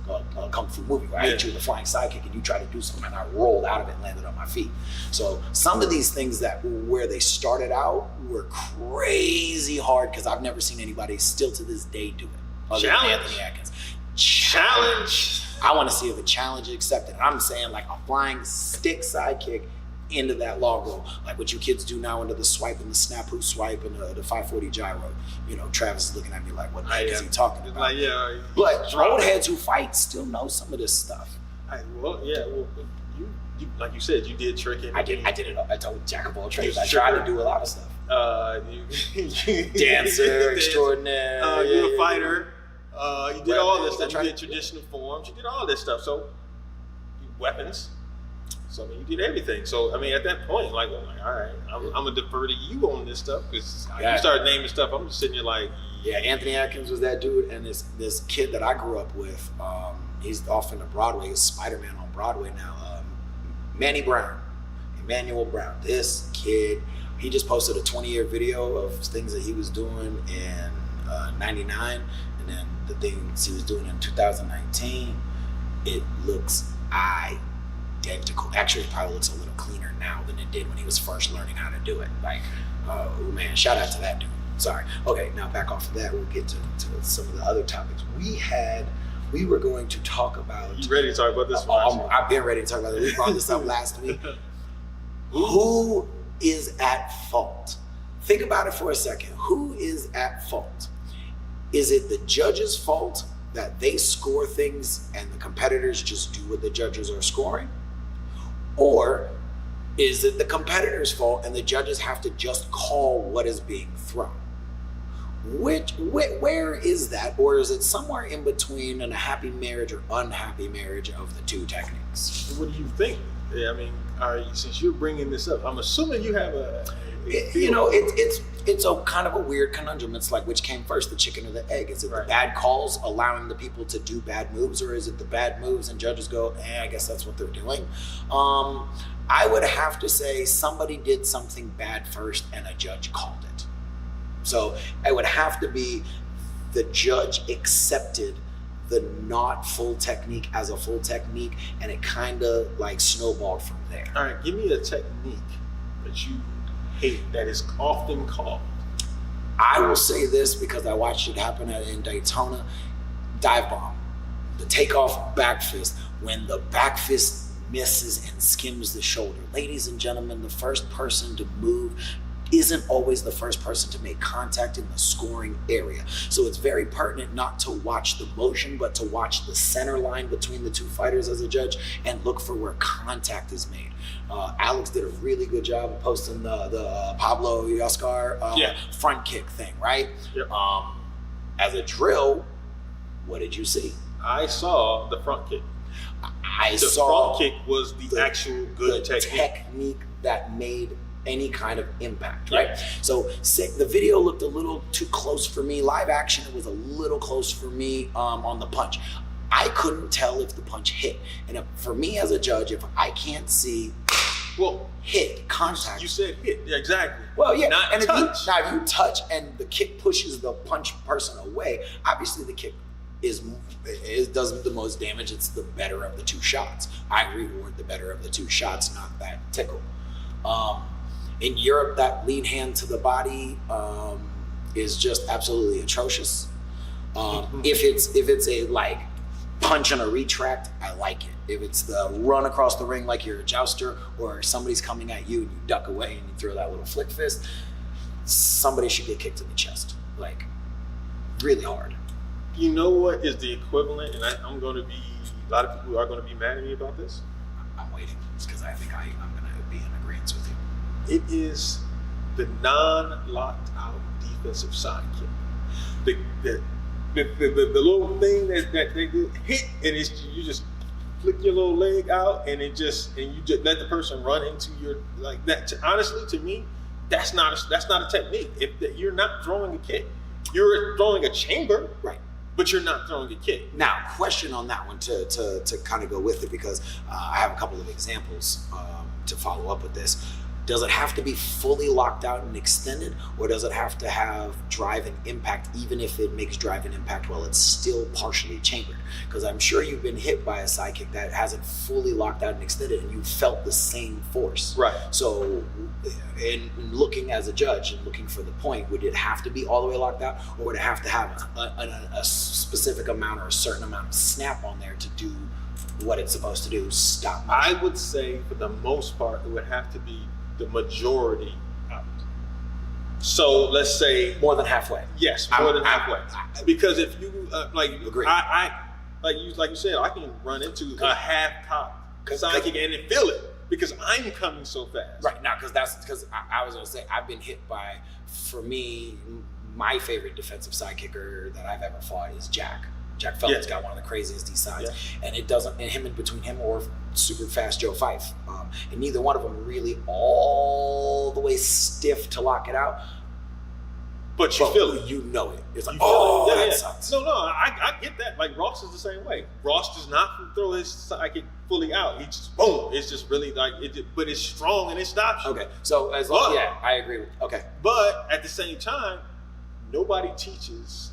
kung fu movie where I hit you with a flying sidekick and you try to do something and I rolled out of it and landed on my feet. So some of these things where they started out were crazy hard because I've never seen anybody still to this day do it. Other than Anthony Atkins. Challenge. I want to see if a challenge is accepted. I'm saying a flying stick sidekick into that log roll, like what you kids do now into the swipe and the snap who swipe and the 540 gyro. Travis is looking at me like, what the heck is he talking about? But old heads who fight still know some of this stuff. You like you said, you did tricking. I did it. I told jack of all trades. I tried to do a lot of stuff. Dancer extraordinaire. You're a fighter. You did all this stuff. You did traditional forms. You did all this stuff. So weapons. So you did everything. So at that point, I'm all right, I'm gonna defer to you on this stuff because you started naming stuff. I'm just sitting here Anthony Atkins was that dude, and this kid that I grew up with, He's off into Broadway. He's Spider-Man on Broadway now. Emmanuel Brown. This kid, he just posted a 20-year video of things that he was doing in 99, and then the things he was doing in 2019. It looks identical. Actually, it probably looks a little cleaner now than it did when he was first learning how to do it. Like, oh man, shout out to that dude. Sorry. Okay, now back off of that, we'll get to some of the other topics. We were going to talk about... You ready to talk about this one? I've been ready to talk about it. We brought this up last week. Who is at fault? Think about it for a second. Who is at fault? Is it the judge's fault that they score things and the competitors just do what the judges are scoring? Or is it the competitor's fault and the judges have to just call what is being thrown? Where is that? Or is it somewhere in between a happy marriage or unhappy marriage of the two techniques? What do you think? Yeah, I mean, since you're bringing this up, I'm assuming you have it's a kind of a weird conundrum. It's like, which came first, the chicken or the egg? Is it the bad calls allowing the people to do bad moves, or is it the bad moves and judges go, I guess that's what they're doing? I would have to say somebody did something bad first and a judge called it. So it would have to be the judge accepted the not full technique as a full technique, and it kind of like snowballed from there. All right, give me a technique that you hate that is often called. I will say this because I watched it happen in Daytona. Dive bomb, the takeoff back fist, when the back fist misses and skims the shoulder. Ladies and gentlemen, the first person to move isn't always the first person to make contact in the scoring area. So it's very pertinent not to watch the motion, but to watch the center line between the two fighters as a judge and look for where contact is made. Alex did a really good job of posting the Pablo Oscar front kick thing, right? Yep. As a drill, what did you see? I saw the front kick. The front kick was the actual good technique that made any kind of impact, right? Yeah. So the video looked a little too close for me. Live action, it was a little close for me on the punch. I couldn't tell if the punch hit. And for me as a judge, if I can't see hit, contact. You said hit, yeah, exactly. Well, yeah. Not and touch. If you touch and the kick pushes the punch person away, obviously the kick does the most damage. It's the better of the two shots. I reward the better of the two shots, not that tickle. In Europe, that lead hand to the body is just absolutely atrocious. If it's a like punch and a retract, I like it. If it's the run across the ring like you're a jouster, or somebody's coming at you and you duck away and you throw that little flick fist, somebody should get kicked in the chest, like really hard. You know what is the equivalent, and I'm going to be, a lot of people are going to be mad at me about this. I'm waiting because I think I'm going to be in agreement with you. It is the non-locked out defensive side kick. The little thing that they do, hit, and you just flick your little leg out, and you just let the person run into your, like that. Honestly, to me, that's not a technique. If you're not throwing a kick, you're throwing a chamber, right? But you're not throwing a kick. Now, question on that one to kind of go with it, because I have a couple of examples to follow up with this. Does it have to be fully locked out and extended, or does it have to have drive and impact, even if it makes drive and impact while it's still partially chambered? Because I'm sure you've been hit by a side kick that hasn't fully locked out and extended, and you felt the same force. Right. So, in looking as a judge and looking for the point, would it have to be all the way locked out, or would it have to have a specific amount or a certain amount of snap on there to do what it's supposed to do? Stop motion? I would say, for the most part, it would have to be the majority out. So let's say more than halfway. Yes, more than halfway. Because if you agree. I like you said, I can run into a half top side kick and then feel it because I'm coming so fast. Right now, because I was gonna say I've been hit by. For me, my favorite defensive side kicker that I've ever fought is Jack. Jack Felton's got one of the craziest D sides, and it doesn't. And him in between him or super fast Joe Fife, and neither one of them really all the way stiff to lock it out. But you feel it. You know it. It's like, that sucks. No, I get that. Like Ross is the same way. Ross does not throw his sidekick fully out. He just boom. It's just really like it, but it's strong and it stops you. Okay, so as long I agree with. Okay, but at the same time, nobody teaches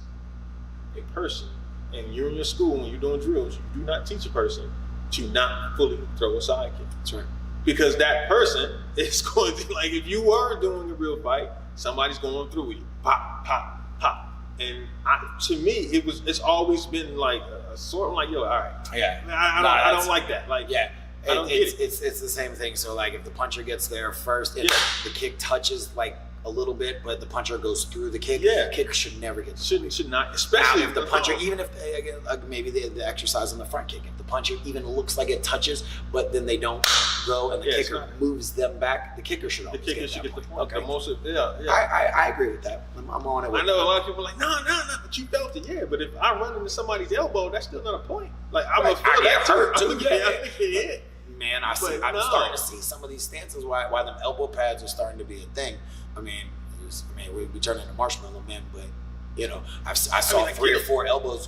a person, and you're in your school when you're doing drills. You do not teach a person to not fully throw a sidekick. That's right. Because that person is going to, like, if you were doing a real fight, somebody's going through you. Pop, pop, pop. And to me, it's always been like a sort of like, yo, all right. Yeah. I don't like that. Like, yeah. I don't get it. It's the same thing. So like if the puncher gets there first and the kick touches like a little bit, but the puncher goes through the kick, the kick should never get to should not, especially if the puncher, even if maybe the exercise on the front kick, if the puncher even looks like it touches, but then they don't go and the kicker moves them back, the kicker should always get the point. Okay. I agree with that. I'm on it with I know a lot of people are like, no, but you felt it, but if I run into somebody's elbow, that's still not a point. Like, I'm going to feel that hurt too. Man, I'm starting to see some of these stances why them elbow pads are starting to be a thing. I mean, we turn into marshmallow men, but you know, I saw 3 or 4 elbows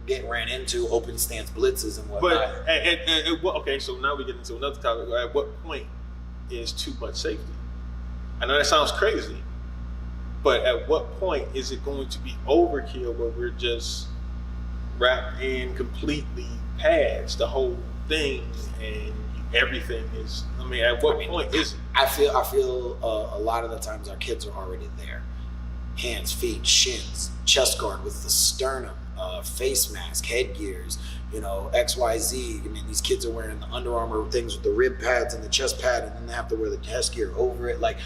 get ran into open stance blitzes and whatnot. But okay, so now we get into another topic. At what point is too much safety? I know that sounds crazy, but at what point is it going to be overkill where we're just wrapped in completely pads, the whole thing, and everything is? I mean, at what point is it? I feel a lot of the times our kids are already there. Hands, feet, shins, chest guard with the sternum, face mask, headgears, XYZ. I mean, these kids are wearing the Under Armour things with the rib pads and the chest pad, and then they have to wear the chest gear over it. Like,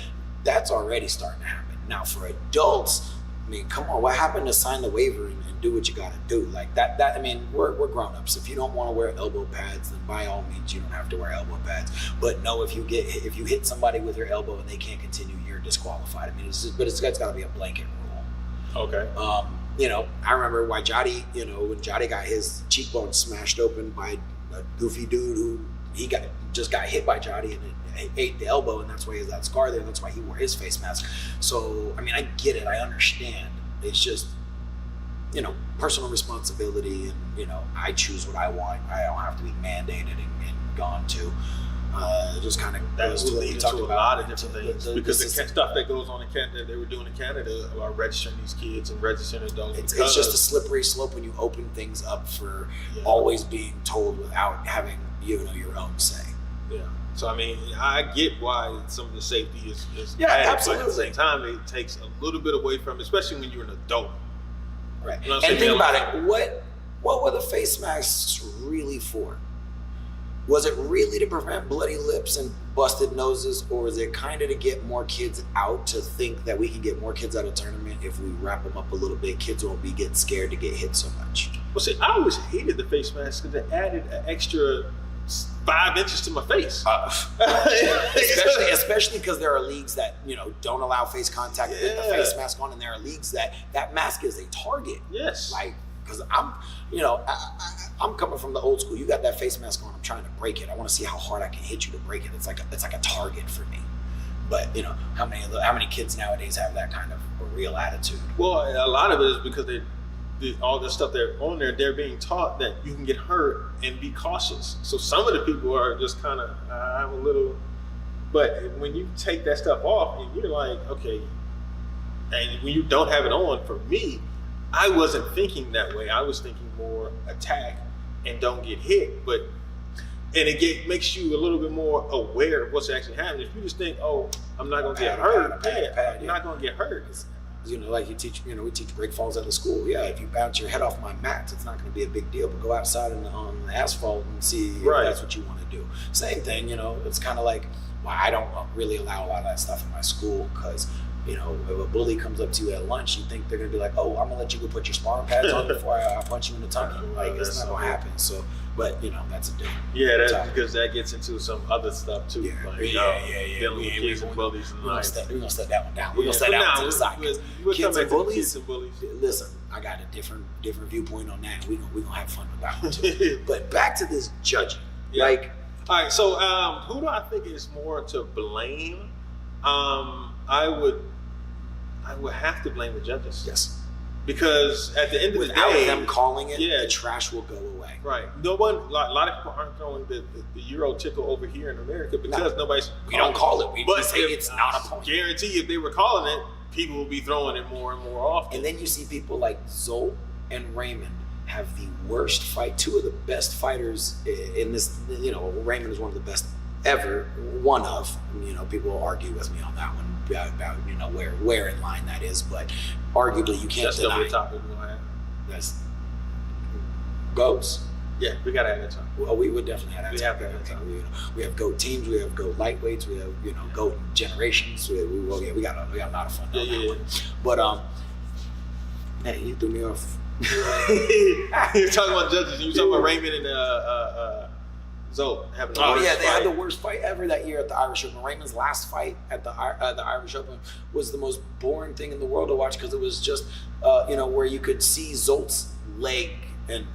that's already starting to happen. Now, for adults, I mean, come on, what happened to sign the waiver and do what you got to do? Like that. I mean, we're grown-ups. If you don't want to wear elbow pads, then by all means, you don't have to wear elbow pads. But no, if you hit somebody with your elbow and they can't continue, you're disqualified. I mean, it's got to be a blanket rule. Okay. I remember when Jody got his cheekbone smashed open by a goofy dude who just got hit by Jody and it ate the elbow, and that's why he has that scar there. And that's why he wore his face mask. So, I mean, I get it. I understand. It's just, personal responsibility, and I choose what I want. I don't have to be mandated and gone to. Just kind of goes to what we talked about. A lot of different things because the stuff that goes on in Canada, they were doing in Canada about registering these kids and registering adults. It's just a slippery slope when you open things up for always being told without having your own say. Yeah. So I mean, I get why some of the safety is bad, absolutely. But at the same time, it takes a little bit away from, especially when you're an adult. Right. And think about it. What were the face masks really for? Was it really to prevent bloody lips and busted noses, or is it kind of to get more kids out, to think that we can get more kids out of tournament if we wrap them up a little bit? Kids won't be getting scared to get hit so much. Well, see, I always hated the face masks because they added an extra 5 inches to my face. Especially because there are leagues that don't allow face contact with the face mask on, and there are leagues that mask is a target. Yes. Like, because I'm coming from the old school. You got that face mask on. I'm trying to break it. I want to see how hard I can hit you to break it. It's like a target for me. But how many kids nowadays have that kind of a real attitude? Well, a lot of it is because all the stuff they're on there, they're being taught that you can get hurt and be cautious. So some of the people are just kind of, I'm a little, but when you take that stuff off and you're like, okay, and when you don't have it on, for me, I wasn't thinking that way. I was thinking more attack and don't get hit, and it makes you a little bit more aware of what's actually happening. If you just think, oh, I'm not going to get hurt, I'm not going to get hurt. Like we teach break falls at the school. Yeah, if you bounce your head off my mat, it's not going to be a big deal. But go outside on the asphalt and see if that's what you want to do. Same thing, it's kind of like, well, I don't really allow a lot of that stuff in my school because, if a bully comes up to you at lunch, you think they're going to be like, oh, I'm going to let you go put your sparring pads on before I punch you in the tummy. Like, it's not going to happen. So, but, that's a different topic. Because that gets into some other stuff, too. Dealing with kids and bullies. We're going to set that one down. We're going to set that one to the side. Kids and bullies, listen, I got a different viewpoint on that. We're going to have fun with that one, too. But back to this judging. Yeah. All right, so who do I think is more to blame? I I would have to blame the judges. Yes. Because at the end of Without the day, them calling it, the trash will go away. Right. No one. A lot of people aren't throwing the Euro tickle over here in America because nobody's. We don't call it. We say it's not a point. Guarantee if they were calling it, people will be throwing it more and more often. And then you see people like Zolt and Raymond have the worst fight. Two of the best fighters in this. Raymond is one of the best ever. One of. People will argue with me on that one about where in line that is, but arguably you can't deny. That's the topic we'll have. That's goats. Yeah, we gotta have that talk. Well, we would definitely have that. We have that talk. We have GOAT teams. We have GOAT lightweights. We have GOAT generations. We got a lot of fun. Yeah. But hey, you threw me off. You're talking about judges. You were talking about Raymond and Zolt having the worst they had the worst fight ever that year at the Irish Open. Raymond's last fight at the Irish Open was the most boring thing in the world to watch because it was just where you could see Zolt's leg and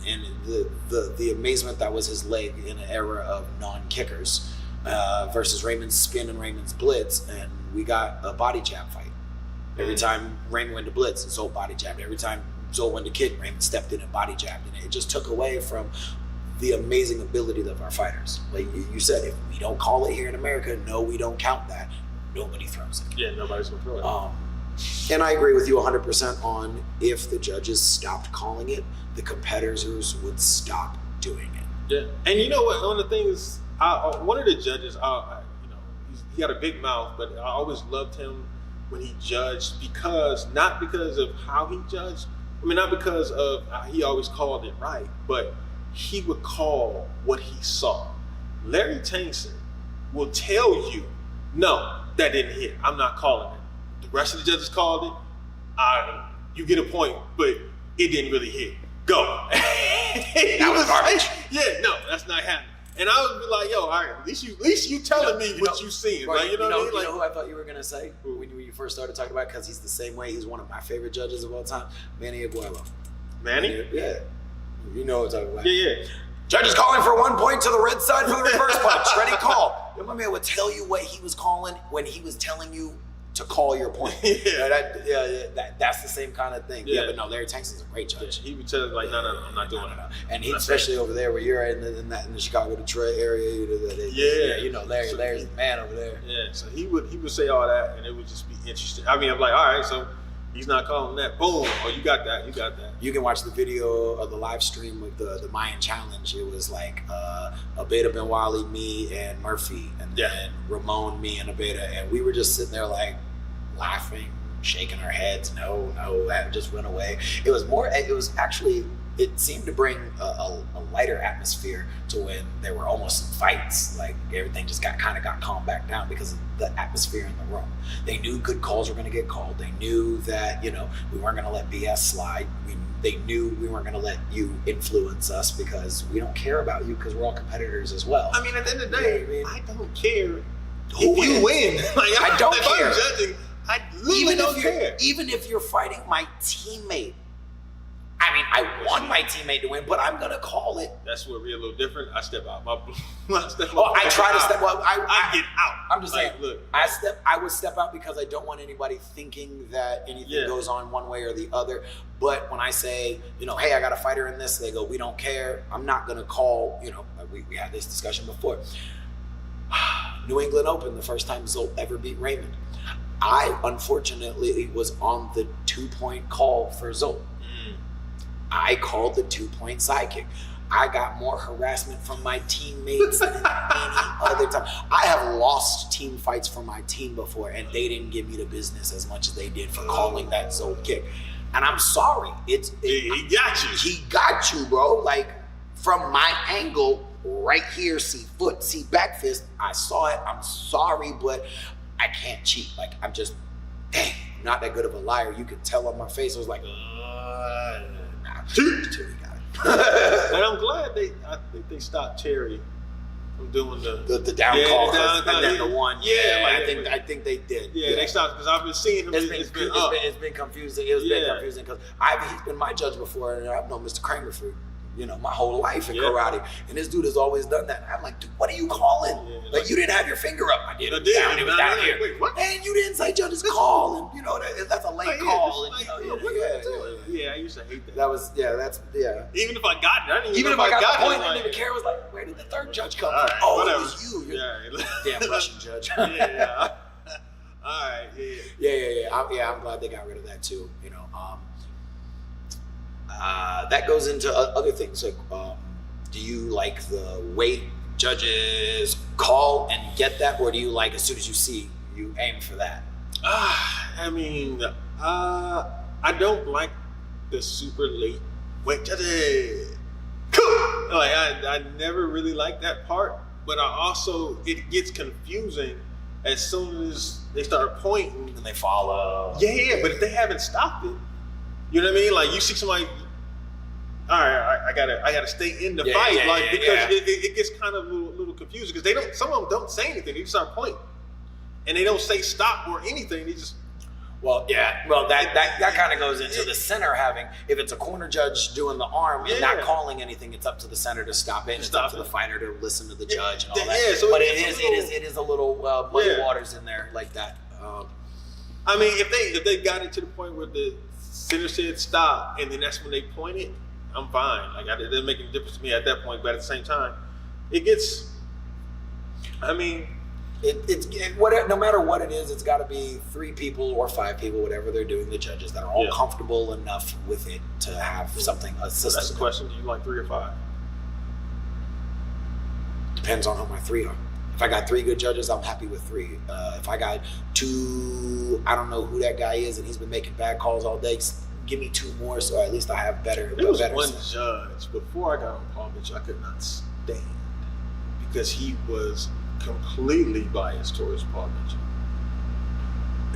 the amazement that was his leg in an era of non-kickers versus Raymond's spin and Raymond's blitz, and we got a body jab fight. Every time Raymond went to blitz, Zolt body jabbed. Every time Zolt went to kick, Raymond stepped in and body jabbed, and it just took away from the amazing ability of our fighters. Like you said, if we don't call it here in America, no, we don't count that. Nobody throws it. Yeah, nobody's gonna throw it. And I agree with you 100% on if the judges stopped calling it, the competitors would stop doing it. Yeah, and you know what? One of the things, one of the judges, he got a big mouth, but I always loved him when he judged not because of how he judged. I mean, not because of he always called it right, but he would call what he saw. Larry Tankson will tell you, no, that didn't hit. I'm not calling it. The rest of the judges called it. You get a point, but it didn't really hit. Go. That was garbage. Yeah, no, that's not happening. And I would be like, yo, all right, at least you telling me what you seeing. Right, Like, you know what I mean? You know who I thought you were gonna say when you first started talking about it, because he's the same way. He's one of my favorite judges of all time, Manny Abuelo. Manny? Yeah. You know what I'm talking about. Yeah. Judge is calling for 1 point to the red side for the reverse punch. Ready, call. My man would tell you what he was calling when he was telling you to call your point. That's the same kind of thing. Yeah, but no, Larry Tankson's a great judge. He would tell you, like, no, I'm not doing it. And he, especially over there where you're in the Chicago, Detroit area. Larry's the man over there. Yeah, so he would say all that, and it would just be interesting. I mean, I'm like, all right, so he's not calling that. Boom. Oh, you got that. You can watch the video of the live stream of the Mayan challenge. It was like Abeda Benwali, me, and Murphy, and then Ramon, me, and Abeda, and we were just sitting there like laughing, shaking our heads. No, that just went away. It seemed to bring a lighter atmosphere to when there were almost fights. Like everything just got calmed back down because of the atmosphere in the room. They knew good calls were going to get called. They knew that we weren't going to let BS slide. They knew we weren't going to let you influence us because we don't care about you because we're all competitors as well. I mean, at the end of the day, I don't care if you win. Like, I don't care. I'm judging, I literally don't care. Even if you're fighting my teammate. I mean, I want my teammate to win, but I'm going to call it. That's where we're a little different. I step out. I try to step out. I get out. I'm just saying, look. I would step out because I don't want anybody thinking that anything goes on one way or the other. But when I say, hey, I got a fighter in this, they go, we don't care. I'm not going to call, we had this discussion before. New England Open, the first time Zolt ever beat Raymond. I, unfortunately, was on the 2-point call for Zolt. I called the 2-point sidekick. I got more harassment from my teammates than any other time. I have lost team fights for my team before, and they didn't give me the business as much as they did for calling that Zolt kick. And I'm sorry. He got you. He got you, bro. Like, from my angle, right here, see foot, see back fist, I saw it. I'm sorry, but I can't cheat. Like, I'm just, dang, I'm not that good of a liar. You could tell on my face. I was like, And I'm glad they stopped Terry from doing the down call and then the one. I think they did. Yeah, they stopped because I've been seeing him. It's been confusing. It's been confusing because he's been my judge before, and I've known Mr. Kramer for my whole life in Yeah. karate. And this dude has always done that. I'm like, dude, what are you calling? Yeah, like, you didn't have your finger up. I did. I did. Down, it was down here. Wait, what? And you didn't say judge's call. And, that's a late call. And, what are you doing? Yeah, I used to hate that. That was, Even if I got it, I didn't Even if know I got the it, point, I didn't even care. It was like, where did the third judge come from? All right, Oh, whatever. it was you. Yeah. Damn Russian judge. yeah. All right. Yeah. I'm glad they got rid of that too. That goes into other things. Like, do you like the way judges call and get that, or do you like as soon as you see, you aim for that? I mean, I don't like the super late wait judges. Cool. Like I never really liked that part, but it gets confusing as soon as they start pointing And they follow. Yeah, but if they haven't stopped it, you know what I mean? Like you see somebody, all right, I gotta stay in the fight, because it gets kind of a little confusing because some of them don't say anything. They just start pointing, and they don't say stop or anything. They just that kind of goes into the center having, if it's a corner judge doing the arm and not calling anything, it's up to the center to stop it. It's up to the fighter to listen to the judge and all that. Yeah, so but it is a little muddy waters in there like that. I mean, if they got it to the point where the center said stop, and then that's when they pointed, I'm fine. Like it doesn't make any difference to me at that point. But at the same time, it gets. I mean, no matter what it is, it's got to be 3 people or 5 people, whatever they're doing, the judges that are all comfortable enough with it to have something assist. That's the question. Do you like 3 or 5? Depends on who my 3 are. If I got 3 good judges, I'm happy with 3. If I got 2, I don't know who that guy is, and he's been making bad calls all day, give me 2 more, so at least I have better. There was one judge before I got on Palm Beach I could not stand because he was completely biased towards Palm Beach,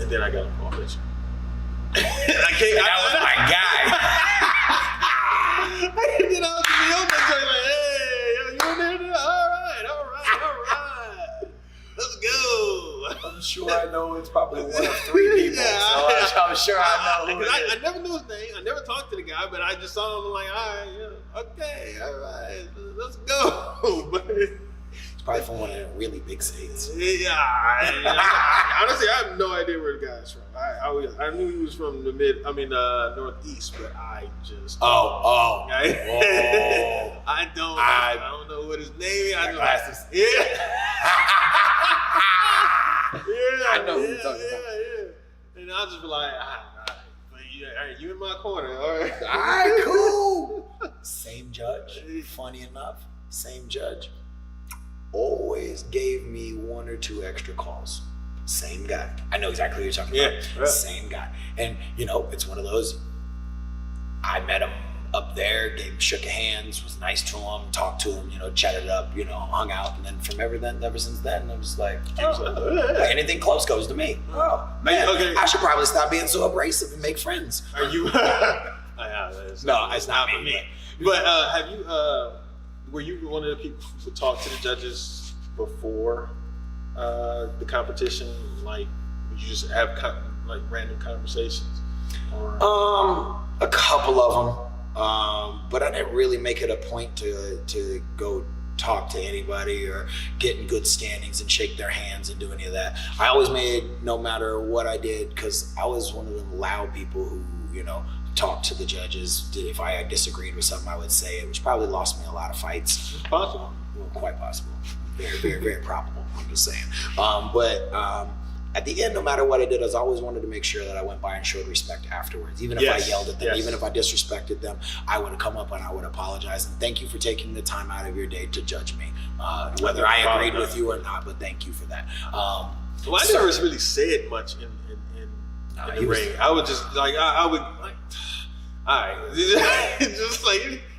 and then I got on Palm Beach. That was my guy. And then I was on that joint like, hey, you in there? All right. Let's go. I'm sure I know it's probably one of 3 people. So I'm sure I know who it is. I never knew his name. I never talked to the guy, but I just saw him like, all right, okay, all right, let's go. But it's probably from one of the really big states. Honestly, I have no idea where the guy's from. I knew he was from the Northeast, but I just I don't know what his name is. Glasses. Yeah. I know who you're talking about. Yeah. And I'll just be like, all right, you in my corner, all right. All right, cool. Same judge. Funny enough, same judge. Always gave me 1 or 2 extra calls. Same guy. I know exactly what you're talking about. Yeah. Same guy. And, it's one of those, I met him up there, shook hands, was nice to him, talked to him, chatted up, hung out. And then ever since then, it was like, anything close goes to me. Oh, man. Okay. I should probably stop being so abrasive and make friends. Are you? No, it's not for me. But have you? Were you one of the people who talked to the judges before the competition? Like, would you just have random conversations? Or? A couple of them. But I didn't really make it a point to go talk to anybody or get in good standings and shake their hands and do any of that. I always made, no matter what I did, because I was one of them loud people who, talked to the judges. If I disagreed with something, I would say it, which probably lost me a lot of fights. Possible. Well, quite possible. Very, very, very probable, I'm just saying. But at the end, no matter what I did, I always wanted to make sure that I went by and showed respect afterwards. Even if I yelled at them, even if I disrespected them, I would come up and I would apologize. And thank you for taking the time out of your day to judge me. Whether I agreed with you or not, but thank you for that. Well, I never really said much in the ring. I would just, I would, all right. Just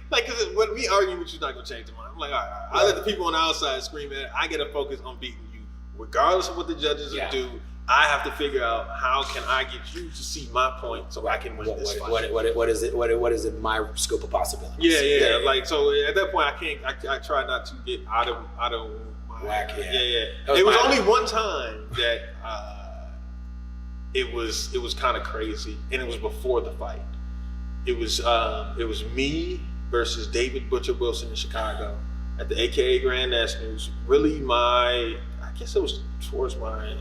because when we argue with you, not going to change the mind. I'm like, all right. I let the people on the outside scream at it. I got to focus on beating you. Regardless of what the judges do, I have to figure out how can I get you to see my point so I can win this fight. What is it? What is in my scope of possibilities? Yeah. Like, so at that point, I try not to get out of my whack. Yeah. It was only one time that it was kind of crazy, and it was before the fight. It was me versus David Butcher Wilson in Chicago at the AKA Grand Nationals. Really I guess it was towards it was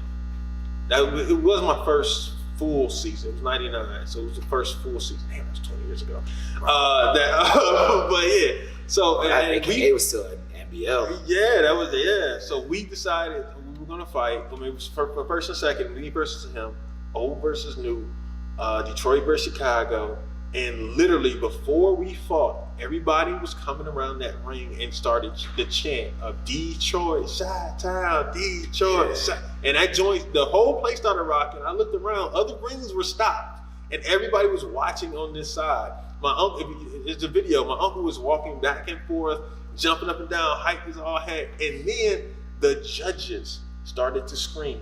my first full season. It was 99, so it was the first full season. Damn, that was 20 years ago. But yeah, so AKA was still an NBL. Yeah, that was So we decided we were gonna fight. I mean, it was for first and second, me versus him, old versus new, Detroit versus Chicago. And literally before we fought, everybody was coming around that ring and started the chant of Detroit, Chi-Town, Detroit, Chi. And that joint, the whole place started rocking. I looked around, other rings were stopped, and everybody was watching on this side. My uncle, it's a video, my uncle was walking back and forth, jumping up and down, hype his all head, and then the judges started to scream,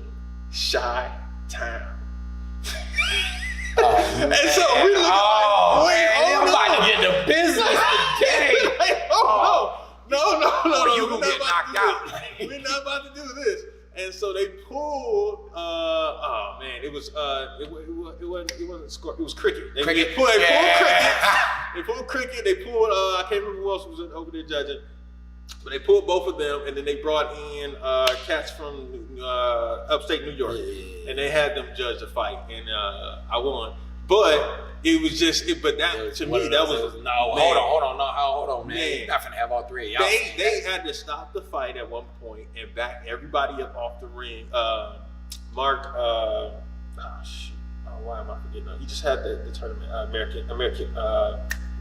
Chi-Town. And so we look I'm about to get the business today. No. You gonna get knocked out. We're not about to do this. And so they pulled. It was cricket. They pulled cricket. They pulled. I can't remember who else was over there judging. But they pulled both of them, and then they brought in cats from upstate New York, and they had them judge the fight, and I won. But it was just, but that to me that was no. Hold on, man. You're not finna have all three of y'all. They had to stop the fight at one point and back everybody up off the ring. Mark, why am I forgetting? He just had the tournament. American.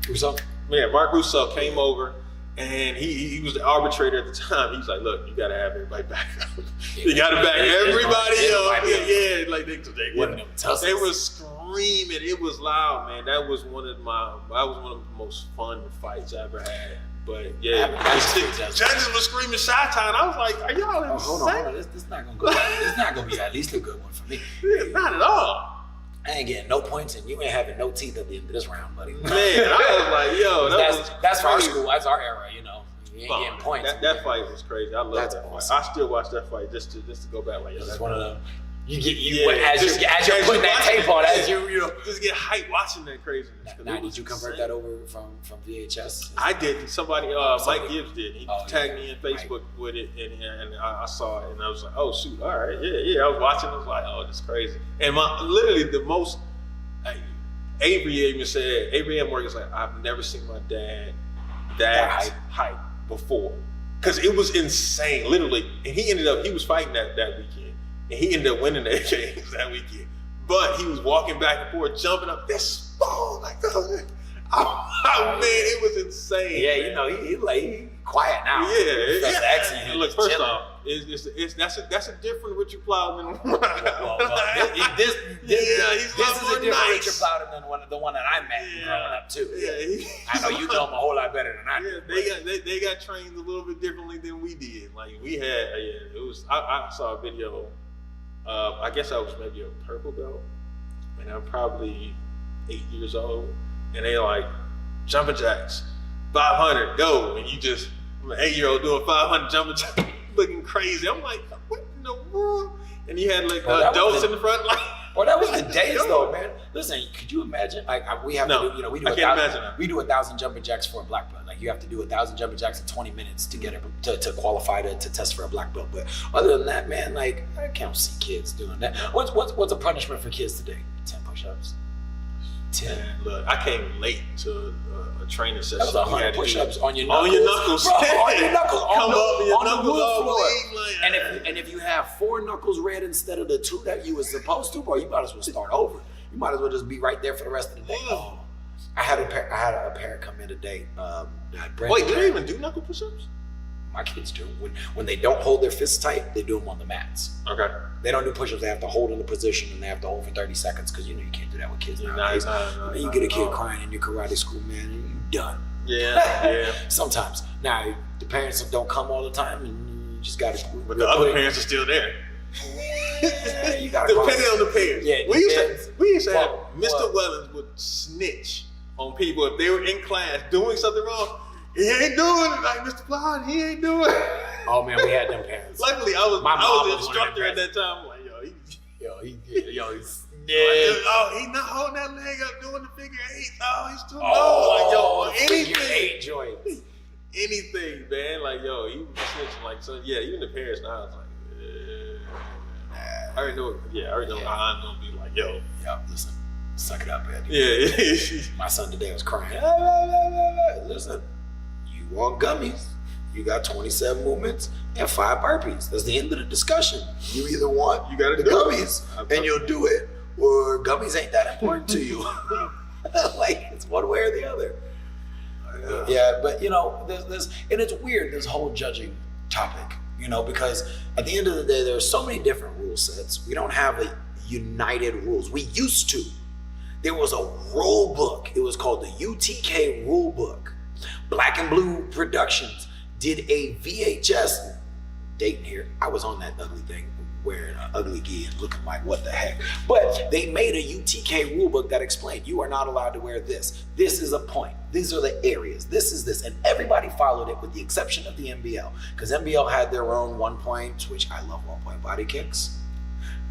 Russo. Yeah, Mark Russo came over. And he was the arbitrator at the time. He was like, "Look, you gotta have everybody back up. You gotta back everybody up." Yeah, like they were screaming. It was loud, man. That was one of the most fun fights I ever had. But yeah, judges were screaming Chi-Town. I was like, "Are y'all insane?" Hold on. This not gonna go. It's not gonna be at least a good one for me. Yeah, not at all. I ain't getting no points, and you ain't having no teeth at the end of this round, buddy. Man, I was like, yo, that's our school. That's our era, you know. You ain't getting points. That fight was crazy. I love that awesome. fight. I still watch that fight just to go back. Like, it's one of them. As you're putting that tape on, just get hyped watching that craziness. Now, did you convert that over from VHS? I didn't. Somebody, Mike Gibbs did. He tagged me in Facebook with it, and I saw it, and I was like, oh shoot, all right, yeah. I was watching. I was like, oh, this is crazy. And literally the most. Avery M. Morgan's like, I've never seen my dad that hype before, because it was insane, literally. And he was fighting that weekend. And he ended up winning the games that weekend. But he was walking back and forth, jumping up. This like, man, it was insane. Yeah, man. you know, he quiet now. Yeah, that's the accent. Look, first off, that's a different Richard Plowman. This is a different nice. Richard Plowman than the one that I met growing up too. Yeah, I know you know him a whole lot better than I do. They got trained a little bit differently than we did. Like we had, it was. I saw a video. I guess I was maybe a purple belt, and I'm probably 8 years old, and they like jumping jacks, 500, go, and you just, I'm an 8-year-old doing 500 jumping jacks, looking crazy. I'm like, what in the world? And you had like adults in the front, like. Well, that was the days though, man. Listen, could you imagine? Like we do 1,000 jumping jacks for a black belt. Like you have to do 1,000 jumping jacks in 20 minutes to get to qualify to test for a black belt. But other than that, man, like I can't see kids doing that. What's a punishment for kids today? 10 push-ups. 10. Man, look, I came late to a training session. That was 100 push-ups on your knuckles. On your knuckles. Bro, on your knuckles. Come up your on knuckles the wood all floor. like, And if you have 4 knuckles red instead of the 2 that you were supposed to, boy, you might as well start over. You might as well just be right there for the rest of the day. Oh, I had a parent come in today. Wait, do they even do knuckle push-ups? My kids do. When they don't hold their fists tight, they do them on the mats. Okay. They don't do push-ups. They have to hold in the position and they have to hold for 30 seconds because you can't do that with kids nowadays. You get a kid crying in your karate school, man, and you're done. Yeah. Sometimes. Now, the parents don't come all the time and you just got to... But the other parents are still there. Yeah, you got to... Depending on the parents. Yeah, we used to have Mr. Wellens would snitch on people if they were in class doing something wrong. He ain't doing it, like Mr. Plowman, he ain't doing it. Oh man, we had them parents. Luckily, I was the instructor at that time. I'm like, he's yeah. Oh, he's not holding that leg up doing the figure 8. Oh, he's too low. Like, figure 8 joints. Anything, man. Like, yo, he was snitching. Like, so yeah, even the parents now, it's like, I already know. Yeah, I already know how I'm gonna be like, yo. Yeah, listen, suck it up, Andy. Yeah. My son today was crying. Listen, you want gummies? You got 27 movements and 5 burpees. That's the end of the discussion. You either want you gotta the gummies and you'll do it, or gummies ain't that important to you. Like, it's one way or the other. Yeah, but you know, there's and it's weird, this whole judging topic, you know, because at the end of the day, there are so many different rule sets. We don't have a united rules. We used to. There was a rule book. It was called the UTK rule book. Black and Blue Productions did a VHS, dating here, I was on that ugly thing, wearing an ugly gi and looking like what the heck. But they made a UTK rule book that explained you are not allowed to wear this. This is a point. These are the areas. This is this. And everybody followed it with the exception of the NBL. Because NBL had their own 1 point, which I love 1 point body kicks.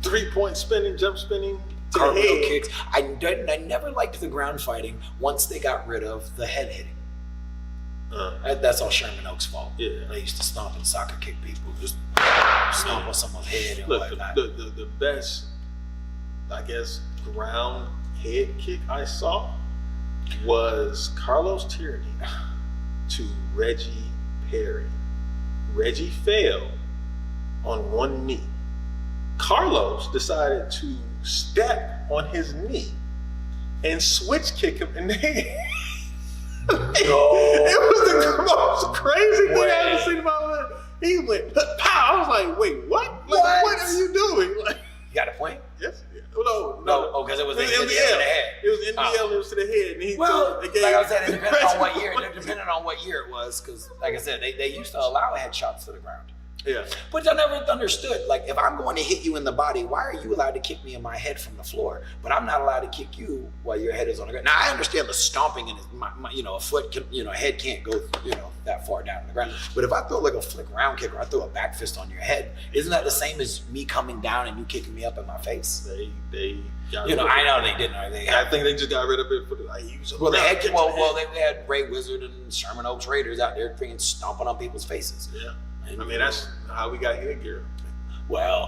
3-point spinning, jump spinning, cartwheel kicks. I never liked the ground fighting once they got rid of the head hitting. That's all Sherman Oaks' fault. Yeah. They used to stomp and soccer kick people, just stomp on someone's head and whatnot. The best, I guess, ground head kick I saw was Carlos Tierney to Reggie Perry. Reggie fell on one knee. Carlos decided to step on his knee and switch kick him in the head. No. It was the most crazy thing I ever seen in my life. He went pow. I was like, wait, what? Like, what are you doing? Like, you got a point? Yes. No. Oh, because it was the head. It was NBL. It was to the head. And he like I said, it depended on what year. It depended on what year it was, because, like I said, they used to allow headshots to the ground. Yeah. But I never understood, like, if I'm going to hit you in the body, why are you allowed to kick me in my head from the floor, but I'm not allowed to kick you while your head is on the ground? Now, I understand the stomping and a foot, head can't go, that far down on the ground. But if I throw like a flick round kick or I throw a back fist on your head, isn't that the same as me coming down and you kicking me up in my face? They got I know they didn't. I think they just got rid of it for the they had Ray Wizard and Sherman Oaks Raiders out there freaking stomping on people's faces. Yeah. I mean, that's how we got headgear. Well,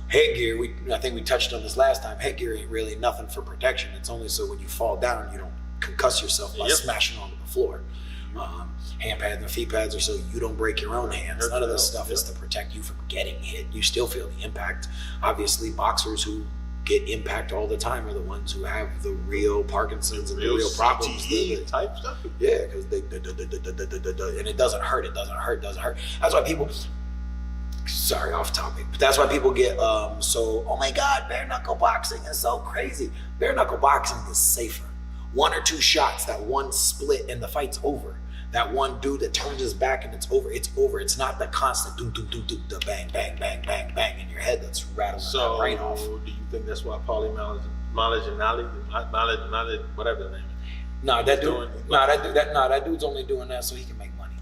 headgear, I think we touched on this last time. Headgear ain't really nothing for protection. It's only so when you fall down, you don't concuss yourself by smashing onto the floor. Hand pads and feet pads are so you don't break your own hands. None of this stuff is to protect you from getting hit. You still feel the impact. Obviously, boxers who get impact all the time are the ones who have the real Parkinson's and the real problems. Type stuff. Yeah, because and it doesn't hurt. That's why people. Sorry, off topic. But that's why people get oh my God, bare knuckle boxing is so crazy. Bare knuckle boxing is safer. 1 or 2 shots, that one split and the fight's over. That one dude that turns his back and it's over. It's not the constant the bang, bang, bang, bang, bang in your head that's rattling that brain off. So, do you think that's why Paulie Malignaggi, whatever the name is? That dude's only doing that so he can make money.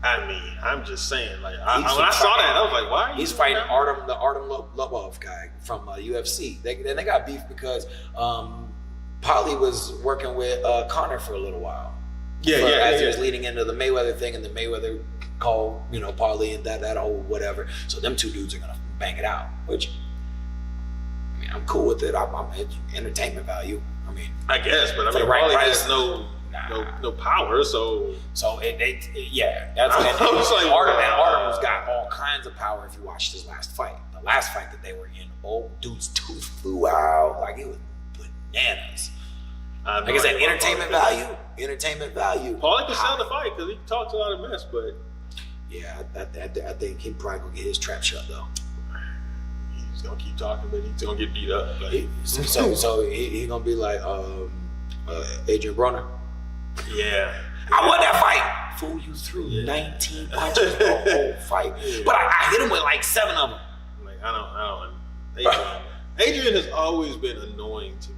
I mean, I'm just saying, like, when I saw that, I was like, why? He's fighting Artem Lobov guy from UFC. They got beef because Paulie was working with Conor for a little while. As he was leading into the Mayweather thing, and the Mayweather called, Paulie and that whole whatever. So them 2 dudes are gonna bang it out, which, I mean, I'm cool with it. It's entertainment value. I mean, I guess, but I mean, Paulie has no power, so that's Artem's got all kinds of power. If you watched his last fight, the last fight that they were in, old dude's tooth flew out like it was bananas. Like I said, entertainment value. Paulie can sell the fight because he talks a lot of mess, but yeah, I think he probably gonna get his trap shut though. He's gonna keep talking, but he's gonna get beat up. So he gonna be like Adrian Broner. Yeah, I won that fight. Fool, you threw 19 punches the whole fight, but I hit him with like 7 of them. Like I don't. Adrian has always been annoying to me.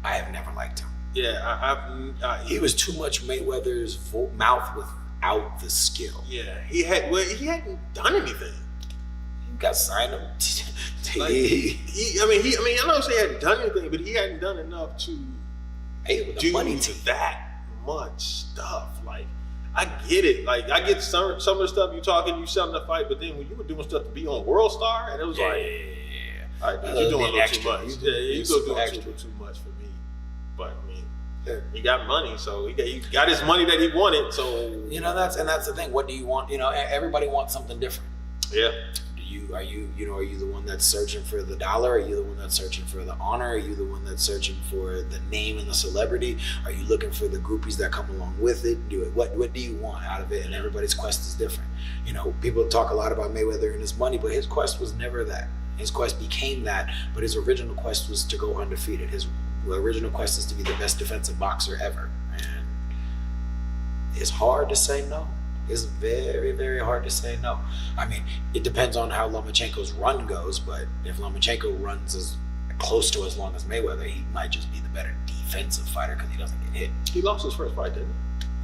I have never liked him. Yeah, he was too much Mayweather's mouth without the skill. Yeah, he hadn't done anything. He got signed him. I don't say he hadn't done anything, but he hadn't done enough to do money to that. much stuff. Like, I get it. Like, I get some of the stuff you selling the fight, but then when you were doing stuff to be on World Star, and it was all right, you're doing a little too much. You're doing a little too much for me. But I mean, he got money, so he got his money that he wanted. So that's the thing. What do you want? Everybody wants something different. Yeah. Are you the one that's searching for the dollar? Are you the one that's searching for the honor? Are you the one that's searching for the name and the celebrity? Are you looking for the groupies that come along with it? What do you want out of it? And everybody's quest is different. People talk a lot about Mayweather and his money, but his quest was never that. His quest became that, but his original quest was to go undefeated. His original quest is to be the best defensive boxer ever. And it's hard to say no. It's very, very hard to say no. I mean, it depends on how Lomachenko's run goes, but if Lomachenko runs as close to as long as Mayweather, he might just be the better defensive fighter because he doesn't get hit. He lost his first fight, didn't he?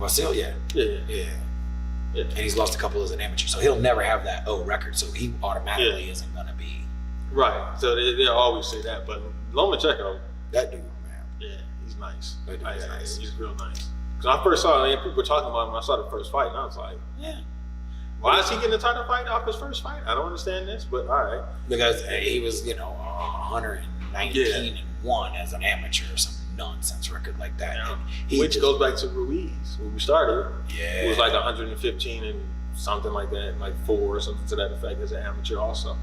Well, still, yeah. Yeah. And he's lost a couple as an amateur, so he'll never have that record, so he automatically isn't going to be. Right, so they always say that, but Lomachenko, that dude, man. Yeah, he's nice. That dude is nice. He's real nice. Because I first saw people were talking about him when I saw the first fight, and I was like, yeah. Why is he getting a title fight off his first fight? I don't understand this, but all right. Because he was, 119 and 1 as an amateur or some nonsense record like that. Yeah. Which goes back to Ruiz when we started. Yeah. It was like 115 and something like that, like 4 or something to that effect as an amateur also.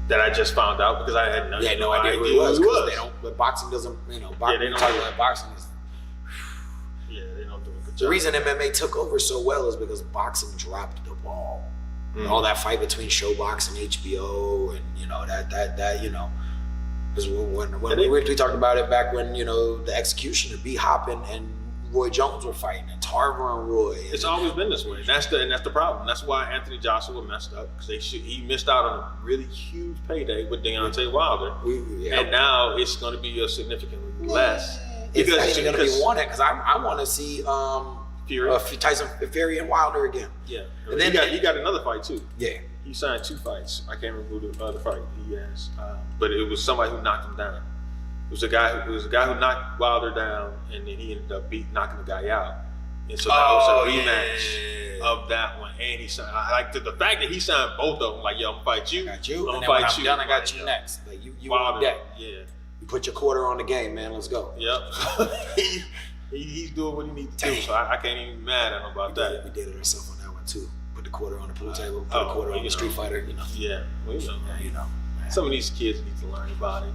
That I just found out because I had no idea who he was. But boxing doesn't, they don't talk about boxing is. Yeah, they don't do a good job. The reason MMA took over so well is because boxing dropped the ball. Mm. All that fight between Showbox and HBO, and because when we talked about it back when the Executioner, B. Hoppin and Roy Jones were fighting, and Tarver and Roy. It's always been this way. That's the problem. That's why Anthony Joshua messed up because he missed out on a really huge payday with Deontay Wilder, and now it's going to be a significantly less. It's actually going to be wanted because I want to see Tyson Fury and Wilder again. Yeah, and then he got another fight too. Yeah, he signed 2 fights. I can't remember who the other fight he has, but it was somebody who knocked him down. It was a guy who knocked Wilder down, and then he ended up knocking the guy out. And so that was a rematch of that one. And he signed. I like the fact that he signed both of them. Like, yo, I'm gonna fight you. I got you. I'm gonna fight you. Done, I got you next. Like you on deck. Yeah. You put your quarter on the game, man. Let's go. Yep. He's doing what he needs to do. So I can't even be mad at him about that. We did it ourselves on that one too. Put the quarter on the pool table. Put a quarter on the Street Fighter. Yeah. Well, Yeah, Some of these kids need to learn about it.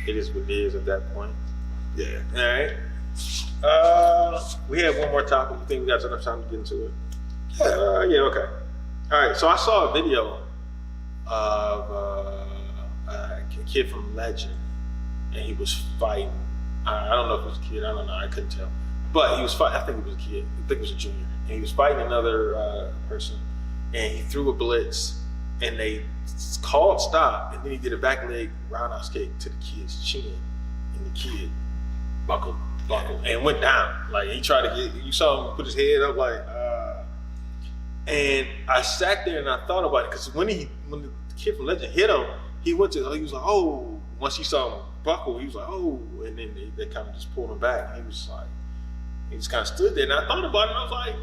It is what it is at that point. Yeah. All right. We have one more topic. You think we got enough time to get into it? Yeah. Okay. All right. So I saw a video of a kid from Legend, and he was fighting. I don't know if it was a kid. I don't know. I couldn't tell. But he was fighting. I think it was a kid. I think it was a junior. And he was fighting another person, and he threw a blitz, and they called stop, and then he did a back leg roundhouse kick to the kid's chin, and the kid buckled, and went down. Like, he tried to you saw him put his head up, like, and I sat there and I thought about it, because when the kid from Legend hit him, he was like, oh, once he saw him buckle, he was like, oh, and then they kind of just pulled him back, and he was like, he just kind of stood there, and I thought about it, and I was like,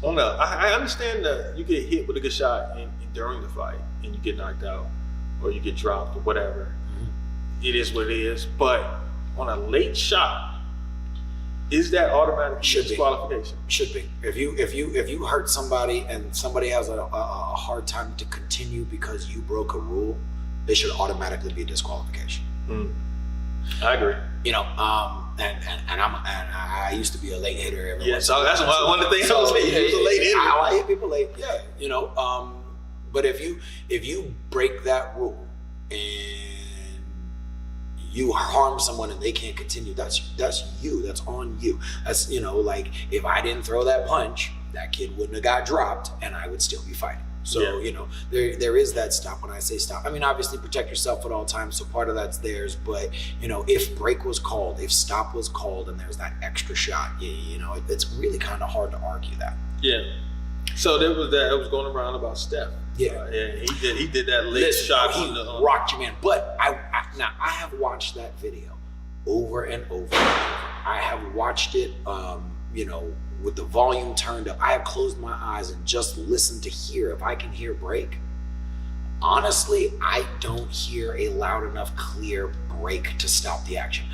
oh no, I understand that you get hit with a good shot during the fight, and you get knocked out, or you get dropped, or whatever. Mm-hmm. It is what it is. But on a late shot, is that automatic disqualification? Should be. If you hurt somebody and somebody has a hard time to continue because you broke a rule, they should automatically be a disqualification. Mm. I agree. And I used to be a late hitter. Yeah, so that's one of the things I was saying. He was a late hitter. I hit people late. Yeah, but if you break that rule and you harm someone and they can't continue, that's you. That's on you. That's like if I didn't throw that punch, that kid wouldn't have got dropped, and I would still be fighting. So, there is that stop. When I say stop, I mean, obviously protect yourself at all times. So part of that's theirs. But, if break was called, if stop was called, and there's that extra shot, it's really kind of hard to argue that. Yeah. So there was that. It was going around about Steph. Yeah. He did that late shot. He rocked you, man. But I have watched that video over and over and over. I have watched it, with the volume turned up. I have closed my eyes and just listened to hear if I can hear break. Honestly, I don't hear a loud enough, clear break to stop the action.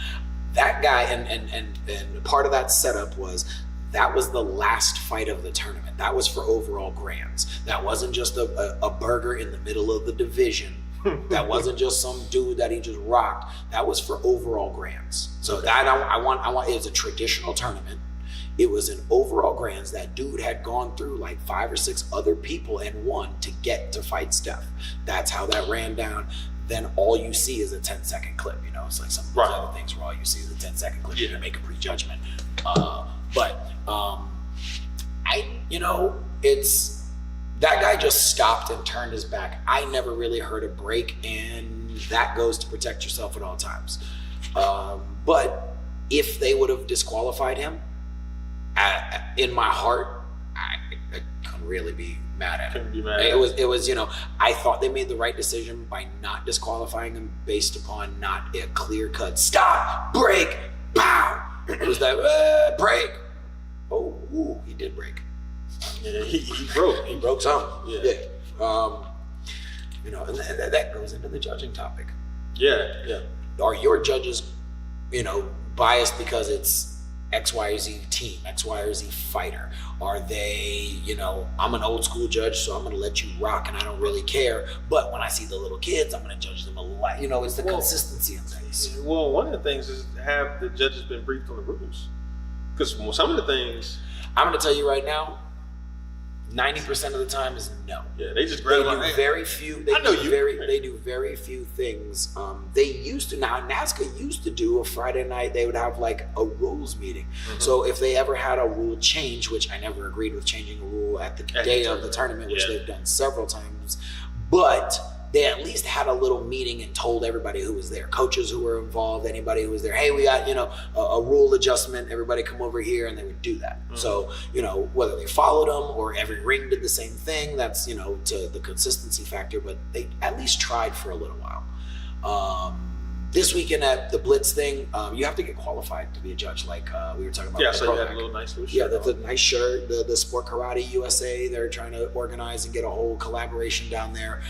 That guy, and part of that setup was, that was the last fight of the tournament. That was for overall grands. That wasn't just a burger in the middle of the division. That wasn't just some dude that he just rocked. That was for overall grands. So that I want. It was a traditional tournament. It was an overall grands. That dude had gone through like 5 or 6 other people and won to get to fight Steph. That's how that ran down. Then all you see is a 10-second clip. It's like some of those other things where all you see is a 10-second clip. You make a prejudgment. It's that guy just stopped and turned his back. I never really heard a break, and that goes to protect yourself at all times. But if they would have disqualified him, in my heart, I couldn't really be mad at him. It was, I thought they made the right decision by not disqualifying him based upon not a clear-cut stop, break, pow. It was that break. Oh, ooh, he did break. Yeah, he broke. He broke some. Yeah. And that goes into the judging topic. Yeah. Are your judges, biased because it's X, Y, or Z team, X, Y, or Z fighter? Are they, I'm an old school judge, so I'm going to let you rock and I don't really care. But when I see the little kids, I'm going to judge them a lot. It's the consistency of things. Well, one of the things is have the judges been briefed on the rules? Because some of the things... I'm going to tell you right now, 90% of the time is no. Yeah, they just grab They do very few. They do very few things. They used to. Now NASCAR used to do a Friday night. They would have like a rules meeting. Mm-hmm. So if they ever had a rule change, which I never agreed with changing a rule at the day of the tournament, which they've done several times, but they at least had a little meeting and told everybody who was there, coaches who were involved, anybody who was there, hey, we got, a rule adjustment, everybody come over here, and they would do that. Mm-hmm. So, whether they followed them or every ring did the same thing, that's, to the consistency factor, but they at least tried for a little while. This weekend at the Blitz thing, you have to get qualified to be a judge, like we were talking about. Yeah, so you had a little nice shirt. Yeah, the nice shirt, the Sport Karate USA, they're trying to organize and get a whole collaboration down there.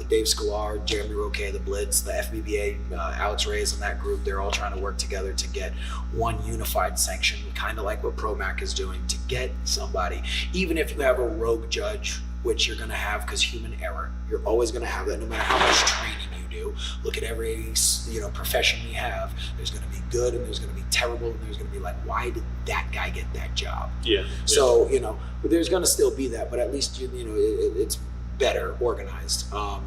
Dave Sklar, Jeremy Roque, the Blitz, the FBBA, Alex Reyes and that group, they're all trying to work together to get one unified sanction, kind of like what ProMac is doing, to get somebody, even if you have a rogue judge, which you're going to have because human error, you're always going to have that no matter how much training you do. Look at every profession we have. There's going to be good and there's going to be terrible and there's going to be like, why did that guy get that job? Yeah. So there's going to still be that, but at least it's better organized. And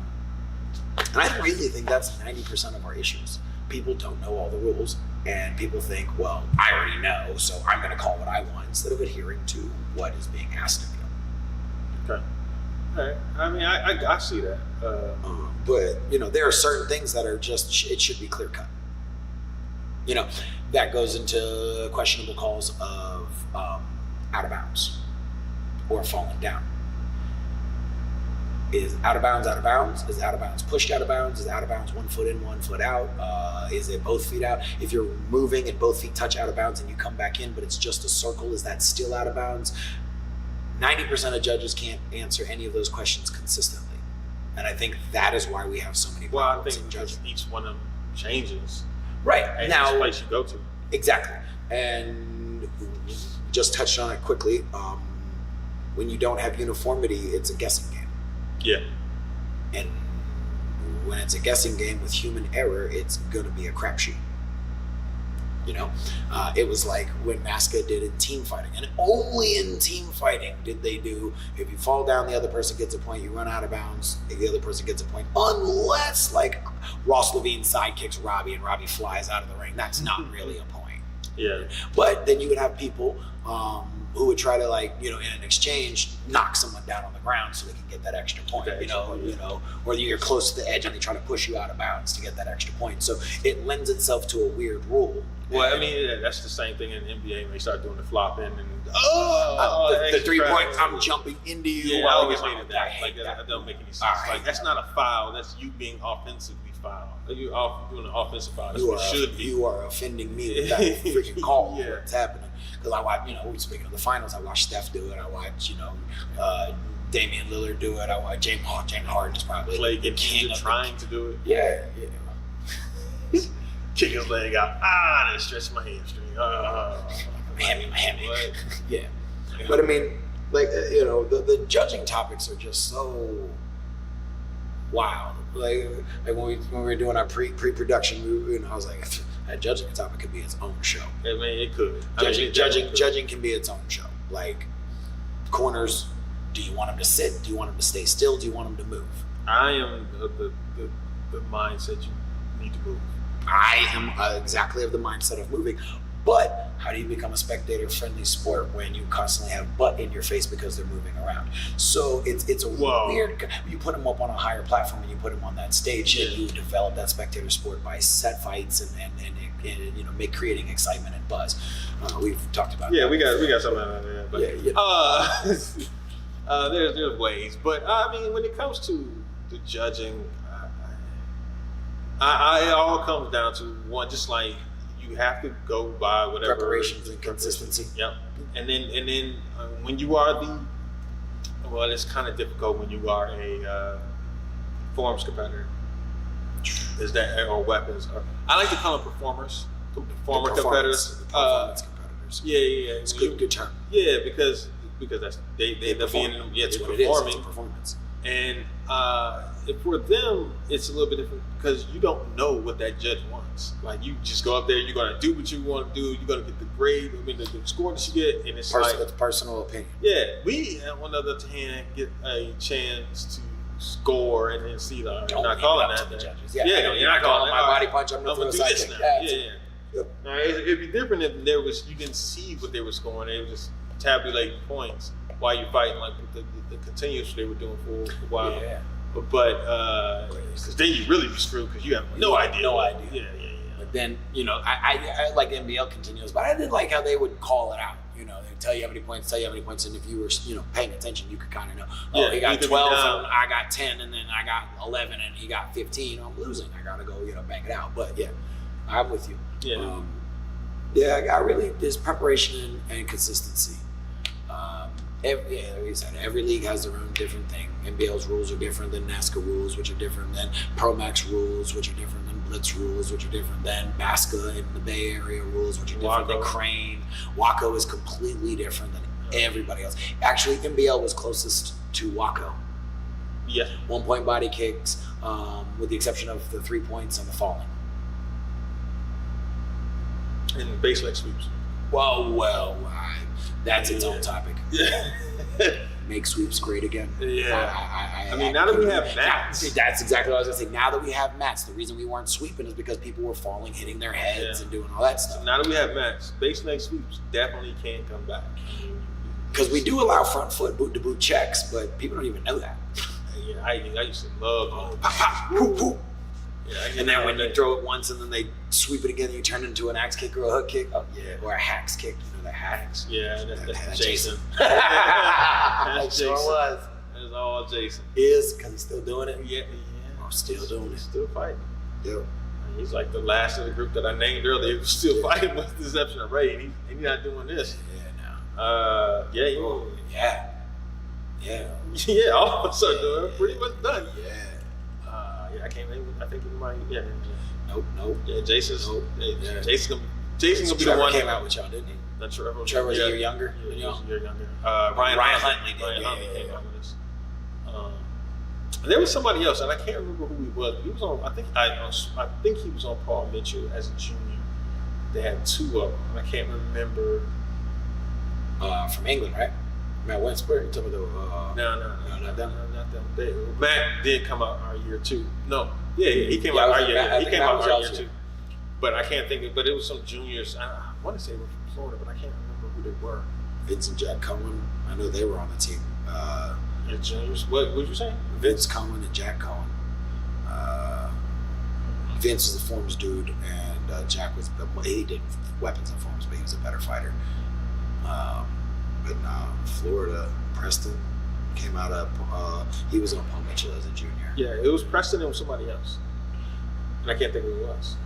I really think that's 90% of our issues. People don't know all the rules, and people think, well, I already know, so I'm going to call what I want instead of adhering to what is being asked of you. Okay. All right. I mean, I see that. But there are certain things that are just, it should be clear cut. That goes into questionable calls of out of bounds or falling down. Is out of bounds out of bounds? Is out of bounds pushed out of bounds? Is out of bounds 1 foot in, 1 foot out? Is it both feet out? If you're moving and both feet touch out of bounds and you come back in, but it's just a circle, is that still out of bounds? 90% of judges can't answer any of those questions consistently. And I think that is why we have so many problems in judging. Each one of them changes. Right. And now, each place you go to. Exactly. And just touched on it quickly. When you don't have uniformity, it's a guessing game. Yeah. And when it's a guessing game with human error, it's going to be a crapshoot. It was like when NASCAR did in team fighting, and only in team fighting did they do, if you fall down, the other person gets a point, you run out of bounds, the other person gets a point, unless like Ross Levine sidekicks Robbie and Robbie flies out of the ring. That's not really a point. Yeah. But then you would have people who would try to in an exchange, knock someone down on the ground so they can get that extra point, or you're close to the edge and they try to push you out of bounds to get that extra point. So it lends itself to a weird rule. Well, mean, that's the same thing in the NBA when they start doing the flopping and the 3-point. I'm jumping into you. Yeah, I always hated that. Like that don't make any sense. Right. Like that's not a foul. That's you being offensively fouled. You're doing an offensive foul. That's You what it should be. You are offending me with that freaking call. Yeah. What's happening? Because I watch, speaking of the finals, I watched Steph do it. I watch, Damian Lillard do it. I watch James Harden is probably Clay the king of trying to do it. Yeah. Kick his leg out. Then stretch my hamstring. Hammy. What? Yeah. But I mean, like, the judging topics are just so wild. Like when we were doing our pre-production, I was like, that judging topic could be its own show. I mean, it could. Judging can be its own show. Like corners, do you want them to sit? Do you want them to stay still? Do you want them to move? I am the mindset you need to move. I am exactly of the mindset of moving. But how do you become a spectator-friendly sport when you constantly have butt in your face because they're moving around? So it's a weird. You put them up on a higher platform and you put them on that stage, and you develop that spectator sport by set fights and creating excitement and buzz. We've talked about. Yeah, that. we got something out there. But, there's ways, but I mean, when it comes to the judging, it all comes down to one, just like. You have to go by whatever preparations and consistency. Yep. And then when you are it's kind of difficult when you are a forms competitor. Is that or weapons? I like to call them performers, competitors. Performance competitors. Yeah. It's good term. Yeah, because that's they end up being that's what performing. It's a performance. And for them, it's a little bit different because you don't know what that judge wants. Like you just go up there, you're gonna do what you want to do. You're gonna get the grade, the score that you get, and it's it's personal opinion. Yeah, we on the other hand get a chance to score and then see the. You're not calling that. The judges. You're not calling my body punch. I'm gonna do this now. Yeah. It'd be different if you didn't see what they were scoring. They were just tabulating points while you're fighting, like the continuous they were doing for a while. Yeah. But because then you really be screwed because you have no idea. Yeah. But then I like NBL continuous, but I did like how they would call it out. They tell you how many points, and if you were paying attention, you could kind of know. Oh, he got 12, and I got 10, and then I got 11, and he got 15. I'm losing. I gotta go, bang it out. But yeah, I'm with you. Yeah. I really there's preparation and consistency. Like you said, every league has their own different thing. NBL's rules are different than NASCAR rules, which are different than Pro Max rules, which are different than Blitz rules, which are different than BASCA in the Bay Area rules, which are different than Crane. WACO is completely different than everybody else. Actually, NBL was closest to WACO. Yeah. 1 point body kicks, with the exception of the 3 points and the falling. And base leg sweeps. That's its own topic. Yeah. Make sweeps great again. Yeah. I mean, now that we have mats. That's exactly what I was going to say. Now that we have mats, the reason we weren't sweeping is because people were falling, hitting their heads, and doing all that stuff. So now that we have mats, base leg sweeps definitely can come back. Because we do allow front foot boot-to-boot checks, but people don't even know that. Yeah, I used to love pop, pop, whoop, whoop. Yeah, and then when you throw it once and then they sweep it again, you turn it into an axe kick or a hook kick. Oh yeah, or a hacks kick. The hacks. Yeah, that's Jason. That's Jason. Sure was. That's all Jason. Is because he's still doing it. Yeah. I'm still doing it. Still fighting. Yep. He's like the last of the group that I named earlier. He was still fighting with the exception of Ray, and he's not doing this. Yeah, no. Yeah, all of a sudden, they're pretty much done. Yeah. I can't remember. I think it might. Yeah. Nope. Yeah, Jason's. Nope. Yeah. Jason's gonna be the one. Came out with y'all, didn't he? That's Trevor. Trevor's a year younger. Yeah, he was a year younger. Ryan Huntley came out with us. There was somebody else, and I can't remember who he was. He was on. I think he was on Paul Mitchell as a junior. They had two of them. I can't remember. From England, right? Matt Winsberg. You talking about No, not them. Matt did come out our year too. No, he came out our year. He came out our year too. But I can't think of. But it was some juniors. I want to say they were from Florida, but I can't remember who they were. Vince and Jack Cohen. I know they were on the team. Your juniors. What did you say? Vince Cohen and Jack Cohen. Vince was a forms dude, and Jack was, he did weapons and forms, but he was a better fighter. But Florida, Preston came out of, he was on Paul Mitchell as a junior. Yeah, it was Preston and somebody else. And I can't think who it was.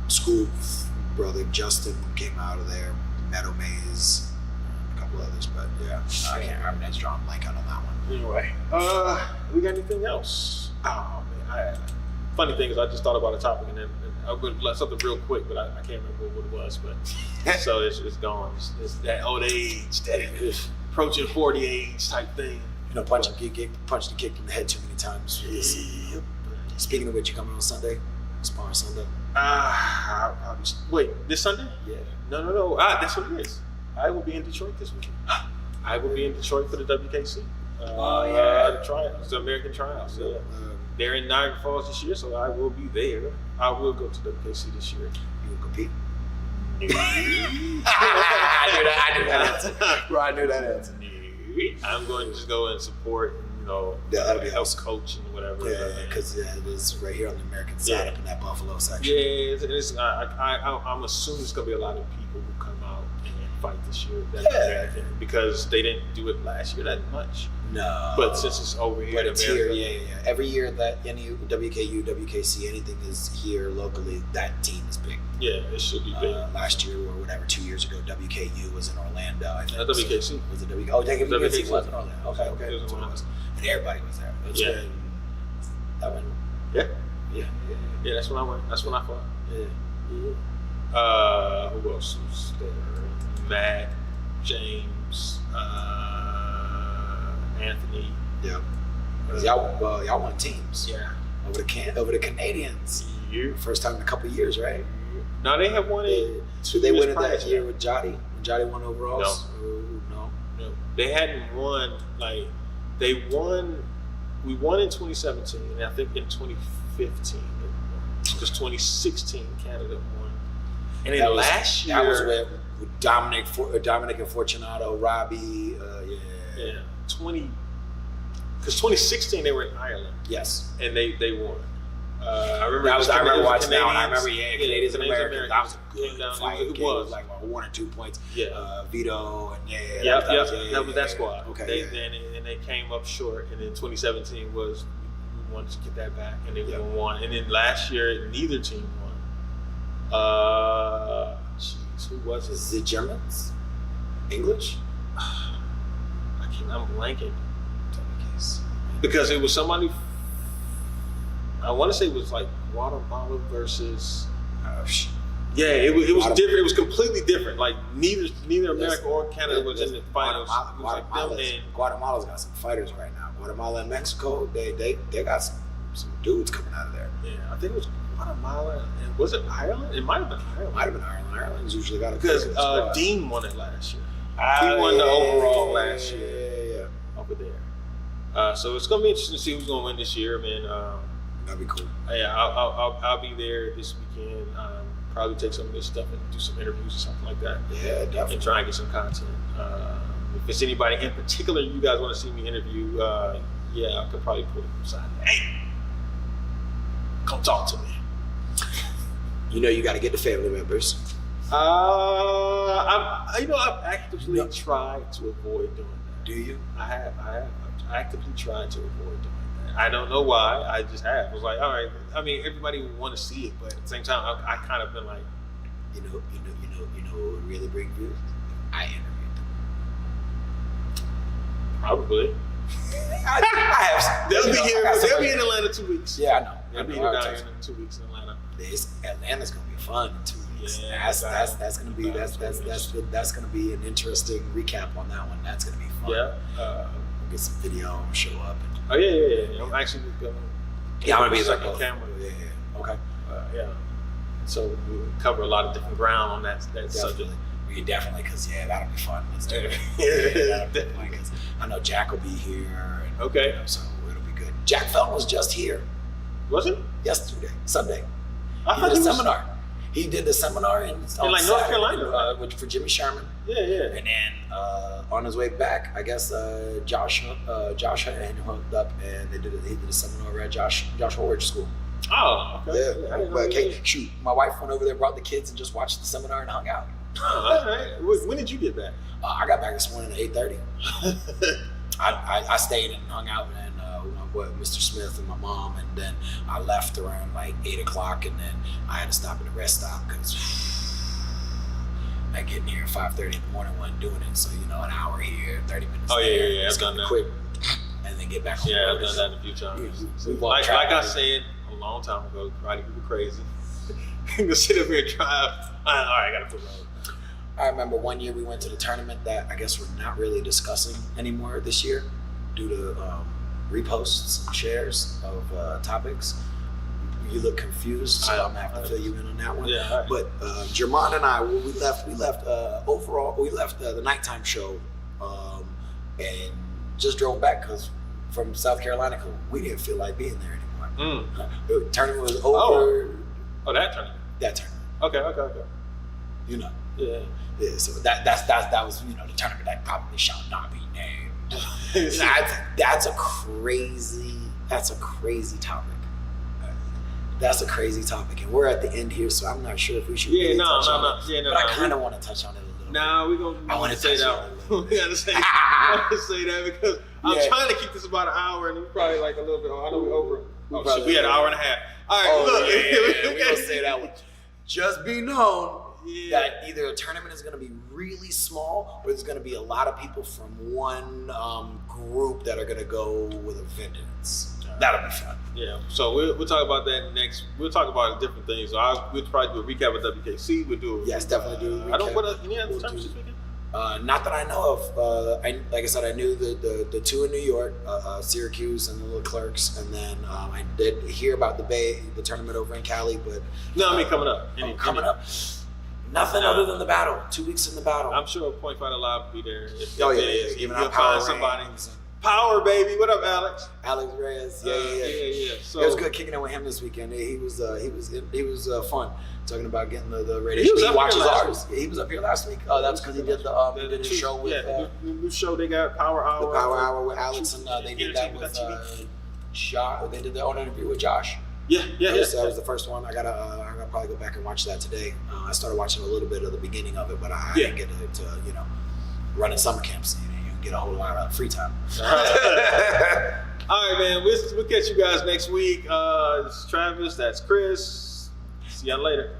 School brother Justin came out of there, Meadow Mays, a couple others, but yeah, I can't remember. That's drawing blank out on that one. Anyway, we got anything else? Oh man, funny thing is I just thought about a topic and then I would let something real quick, but I can't remember what it was. But so it's gone. It's that old age, that approaching 40 age type thing. You know, punched and kicked in the head too many times. Yep. Speaking of which, you coming on Sunday? Sparring Sunday? Wait, this Sunday? Yeah. No. That's what it is. I will be in Detroit this weekend. I will be in Detroit for the WKC. The tryouts, the American tryouts. Yeah. They're in Niagara Falls this year, so I will be there. I will go to WKC this year. You will compete? I knew that answer. Bro, I knew that answer. I'm going to just go and support, that'll be help awesome. coach and whatever. Yeah, because it is right here on the American side, up in that Buffalo section. Yeah, I'm assuming it's going to be a lot of people who come out and fight this year. American, because they didn't do it last year that much. No. But since it's over here, but it's here, yeah. Every year that any WKU, WKC, anything is here locally, that team is big. Yeah, it should be big. Last year or whatever, 2 years ago, WKU was in Orlando. I think. WKC. So, was it WKC? Oh, WKC was in Orlando. Okay. It was Orlando. And everybody was there. Yeah. That one. Yeah. Yeah. That's when I went. That's when I fought. Yeah. Who else was there? Matt, James, Anthony. Yeah. Y'all won teams. Yeah. Over the Canadians. Yeah. First time in a couple of years, right? No, they have won it. So they won it that year with Jotty. When Jotty won overalls. No. They hadn't won they won. We won in 2017, and I think in 2015, because 2016 Canada won. And then last year, that was with Dominic and Fortunato, Robbie. Yeah. 2016 they were in Ireland. Yes. And they won. I remember watching that one. I remember, Canadians and Americans. That was a good fight. It was like 1 or 2 points. Yeah. Vito and that was that squad. Okay. And they came up short. And then 2017 was we wanted to get that back, and they won. And then last year neither team won. Who was it? Is it Germans? English? I'm blanking. Because it was somebody. I want to say it was like Guatemala versus. Yeah, it was different. It was completely different. Like neither America or Canada was in the finals. Guatemala's got some fighters right now. Guatemala and Mexico, they got some dudes coming out of there. Yeah, I think it was Guatemala and was it Ireland? It might have been Ireland. Ireland's usually got a because Dean won it last year. He won the overall last year. Over there. So it's gonna be interesting to see who's gonna win this year, man. That'd be cool. Yeah, I'll be there this weekend. Probably take some of this stuff and do some interviews or something like that. Yeah, definitely. And try and get some content. If it's anybody in particular you guys want to see me interview, I could probably put it aside. Hey, come talk to me. You know, you got to get the family members. I've actively tried to avoid doing that. Do you? I have actively tried to avoid doing that. I don't know why. I just have. I was like, all right. I mean, everybody would want to see it, but at the same time, I kind of been like, you know, what would really bring views? I interviewed them. Probably. I have. They'll be in Atlanta 2 weeks. Yeah, I know. They'll be down here in 2 weeks in Atlanta. Atlanta's gonna be fun in 2 weeks. Yeah, that's gonna be an interesting recap on that one. That's gonna be fun. Yeah. We'll get some video, show up. Yeah. I'm actually going. Yeah, I'm gonna be there. Camera. Yeah. Okay. Yeah. So we'll cover a lot of different ground on that subject. Definitely, because that'll be fun. Let's do it. That'll be fun, 'cause I know Jack will be here. And, okay. So it'll be good. Jack Felton was just here. Was he? Yesterday, Sunday. He did a seminar. He did the seminar in like North Carolina, for Jimmy Sherman. Yeah. And then on his way back, I guess Josh had him hooked up, and he did a seminar at Josh Horwich School. Oh, okay. Yeah, I didn't know but that. shoot, my wife went over there, brought the kids, and just watched the seminar and hung out. Oh, all right. When did you get back? I got back this morning at 8:30. I stayed and hung out and with Mr. Smith and my mom, and then I left around like 8 o'clock, and then I had to stop at the rest stop because I getting here at 5:30 in the morning wasn't doing it. So an hour here, 30 minutes. Oh there, yeah. I've just done that. quick, and then get back on. Yeah, the I've road. done that a few times. Like I said a long time ago, riding people crazy. To sit up here and drive. All right, I gotta put road. I remember one year we went to the tournament that I guess we're not really discussing anymore this year due to reposts and shares of topics. You look confused, so I'm gonna have to fill you in on that one. Yeah, all right. But Jermon and I, we left the nighttime show and just drove back from South Carolina because we didn't feel like being there anymore. The tournament was over. Oh, that tournament. That tournament. Okay. Yeah. Yeah, so that was the tournament that probably shall not be named. That's a crazy topic. That's a crazy topic, and we're at the end here, so I'm not sure if we should. But I kind of want to touch on it a little. Nah, we're gonna. I want to say that. We gotta say. I want to say that because I'm trying to keep this about an hour, and we're probably like a little bit. I know we're over. Oh shit, we had an hour and a half. All right, look. We're gonna say that one. Just be known. That either a tournament is going to be really small or there's going to be a lot of people from one group that are going to go with a vengeance. That'll be fun. Yeah, so we'll talk about that next. We'll talk about different things. So we'll probably do a recap of WKC. We'll do definitely do a recap. Any other tournaments this weekend? Not that I know of. Like I said, I knew the two in New York, Syracuse and the Leclercs, and then I did hear about the tournament over in Cali, but no, I mean coming up. Coming up. Nothing other than the battle. 2 weeks in the battle. I'm sure Point Fighter Live will be there. Giving out power somebody. Power, baby. What up, Alex? Alex Reyes. Yeah. So it was good kicking it with him this weekend. He was fun. Talking about getting the radio. He watches ours. He was up here last week. That's because he did the show with the new show they got, Power Hour. The Power Hour with Alex, and they did that with Josh. They did their own interview with Josh. Yeah. That was the first one. I gotta probably go back and watch that today. I started watching a little bit of the beginning of it, but I didn't get to running summer camps. You get a whole lot of free time. All right, man. We'll catch you guys next week. It's Travis. That's Chris. See y'all later.